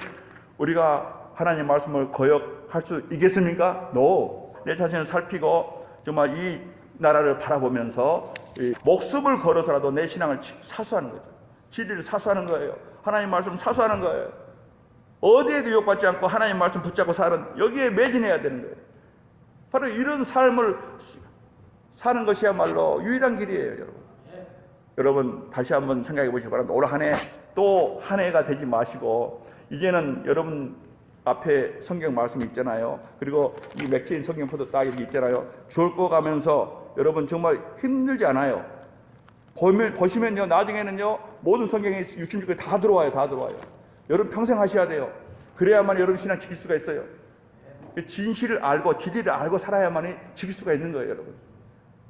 우리가 하나님 말씀을 거역할 수 있겠습니까? No. 내 자신을 살피고 정말 이 나라를 바라보면서 목숨을 걸어서라도 내 신앙을 사수하는 거죠. 진리를 사수하는 거예요. 하나님 말씀 사수하는 거예요. 어디에도 유혹받지 않고 하나님 말씀 붙잡고 사는, 여기에 매진해야 되는 거예요. 바로 이런 삶을 사는 것이야말로 유일한 길이에요, 여러분. 여러분 다시 한번 생각해 보시기 바랍니다. 올 한 해 또 한 해가 되지 마시고, 이제는 여러분 앞에 성경 말씀이 있잖아요. 그리고 이 맥체인 성경포도 딱 여기 있잖아요. 주올 거 가면서 여러분 정말 힘들지 않아요. 보시면요, 나중에는요 모든 성경에 66권 다 들어와요. 다 들어와요. 여러분 평생 하셔야 돼요. 그래야만 여러분 신앙 지킬 수가 있어요. 진실을 알고 진리를 알고 살아야만이 지킬 수가 있는 거예요, 여러분.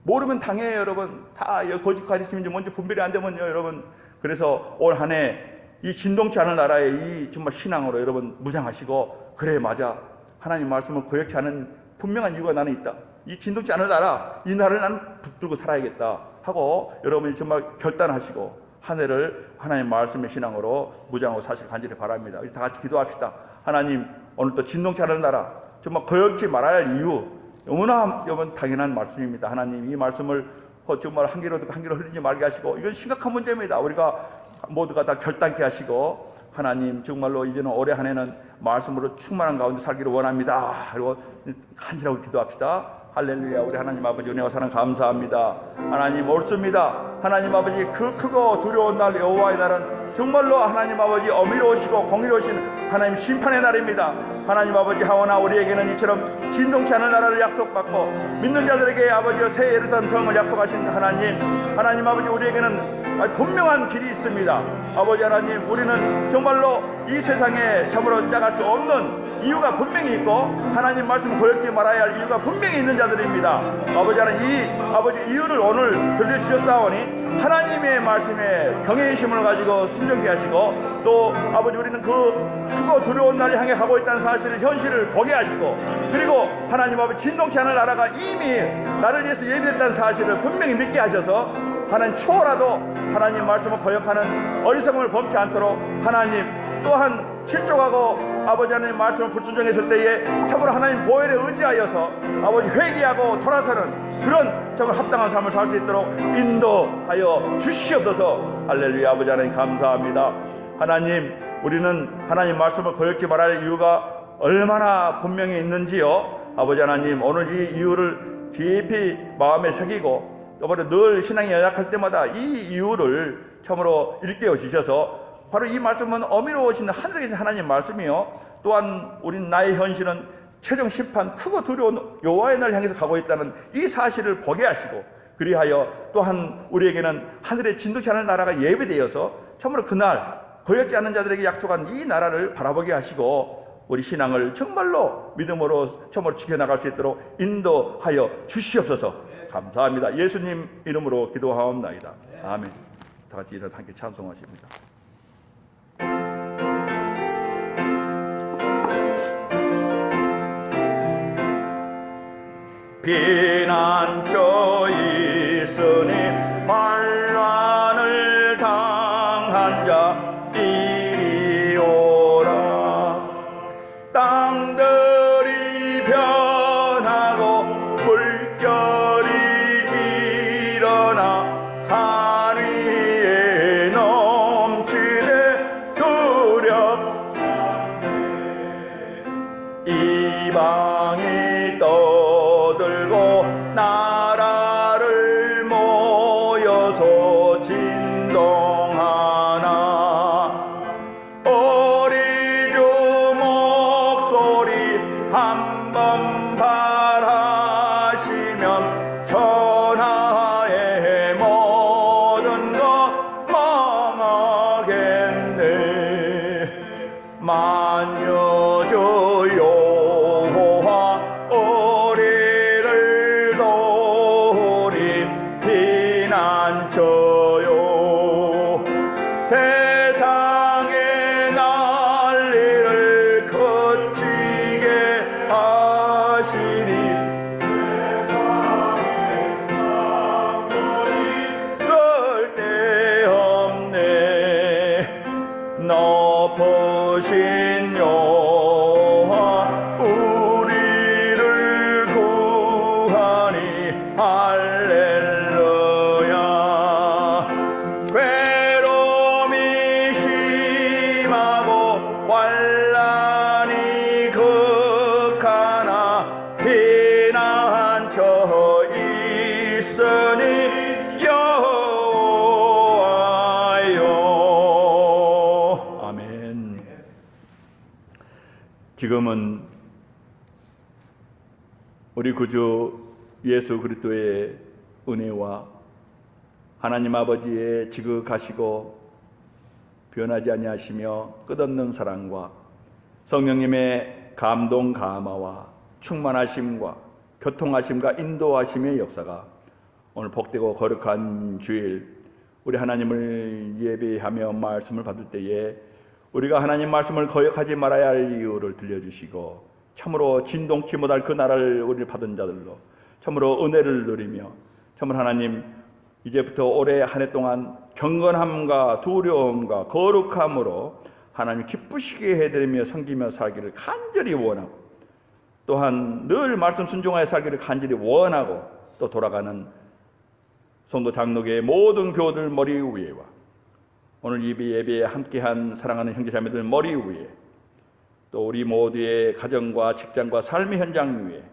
모르면 당해요, 여러분. 다 거짓 가르침인지 뭔지 분별이 안 되면요, 여러분. 그래서 올 한 해 이 진동치 않은 나라의 이 정말 신앙으로 여러분 무장하시고, 그래 맞아, 하나님 말씀을 거역치 않은 분명한 이유가 나는 있다. 이 진동치 않은 나라, 이 나라를 나는 붙들고 살아야겠다 하고 여러분이 정말 결단하시고 한 해를 하나님 말씀의 신앙으로 무장하고 사실 간절히 바랍니다. 다 같이 기도합시다. 하나님, 오늘 또 진동치 않은 나라, 정말 거역지 말아야 할 이유, 너무나 여러분 당연한 말씀입니다. 하나님, 이 말씀을 정말 한 귀로 듣고 한 귀로 흘리지 말게 하시고, 이건 심각한 문제입니다. 우리가 모두가 다 결단케 하시고, 하나님 정말로 이제는 올해 한 해는 말씀으로 충만한 가운데 살기를 원합니다. 그리고 간절하고 기도합시다. 할렐루야. 우리 하나님 아버지 은혜와 사랑 감사합니다. 하나님 옳습니다. 하나님 아버지 그 크고 두려운 날, 여호와의 날은 정말로 하나님 아버지 어미로우시고 공의로우신 하나님 심판의 날입니다. 하나님 아버지, 하오나 우리에게는 이처럼 진동치 않은 나라를 약속받고 믿는 자들에게 아버지 새 예루살렘 성을 약속하신 하나님, 하나님 아버지 우리에게는 분명한 길이 있습니다. 아버지 하나님, 우리는 정말로 이 세상에 참으로 짜갈 수 없는 이유가 분명히 있고, 하나님 말씀 거역지 말아야 할 이유가 분명히 있는 자들입니다. 아버지 하나님, 이 아버지 이유를 오늘 들려주셨사오니 하나님의 말씀에 경외심을 가지고 순종케 하시고, 또 아버지 우리는 그 크고 두려운 날을 향해 가고 있다는 사실을, 현실을 보게 하시고, 그리고 하나님 아버지 진동치 않을 나라가 이미 나를 위해서 예비됐다는 사실을 분명히 믿게 하셔서 하나님 추호라도 하나님 말씀을 거역하는 어리석음을 범치 않도록 하나님 또한 실족하고 아버지 하나님 말씀을 불순종했을 때에 참으로 하나님 보혈에 의지하여서 아버지 회개하고 돌아서는 그런 정말 합당한 삶을 살 수 있도록 인도하여 주시옵소서. 할렐루야. 아버지 하나님 감사합니다. 하나님, 우리는 하나님 말씀을 거역지 말할 이유가 얼마나 분명히 있는지요. 아버지 하나님, 오늘 이 이유를 깊이 마음에 새기고 또 늘 신앙이 연약할 때마다 이 이유를 참으로 일깨워 주셔서, 바로 이 말씀은 어미로우신 하늘에 계신 하나님 말씀이요, 또한 우린 나의 현실은 최종 심판, 크고 두려운 여호와의 날 향해서 가고 있다는 이 사실을 보게 하시고, 그리하여 또한 우리에게는 하늘의 진동치 않은 나라가 예비되어서 참으로 그날 거역지 않는 자들에게 약속한 이 나라를 바라보게 하시고, 우리 신앙을 정말로 믿음으로 참으로 지켜나갈 수 있도록 인도하여 주시옵소서. 감사합니다. 예수님 이름으로 기도하옵나이다. 아멘. 다 같이 일어나서 함께 찬송하십니다. 피난처 있으니 환난을 당한 자 이리 오라. 땅들이 변하고 물결이 일어나 산 위에 넘치되 두렵네. 이방이 떠들고 나라 지금은 우리 구주 예수 그리스도의 은혜와 하나님 아버지의 지극하시고 변하지 아니하시며 끝없는 사랑과 성령님의 감동 감화와 충만하심과 교통하심과 인도하심의 역사가 오늘 복되고 거룩한 주일 우리 하나님을 예배하며 말씀을 받을 때에 우리가 하나님 말씀을 거역하지 말아야 할 이유를 들려주시고 참으로 진동치 못할 그 나라를 우리를 받은 자들로 참으로 은혜를 누리며 참으로 하나님 이제부터 올해 한 해 동안 경건함과 두려움과 거룩함으로 하나님 기쁘시게 해드리며 섬기며 살기를 간절히 원하고 또한 늘 말씀 순종하여 살기를 간절히 원하고 또 돌아가는 성도 장로교의 모든 교우들 머리 위에와 오늘 예배에 함께한 사랑하는 형제자매들 머리 위에 또 우리 모두의 가정과 직장과 삶의 현장 위에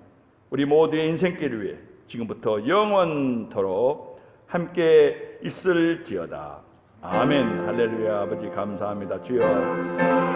우리 모두의 인생길 위에 지금부터 영원토록 함께 있을지어다. 아멘. 할렐루야. 아버지 감사합니다. 주여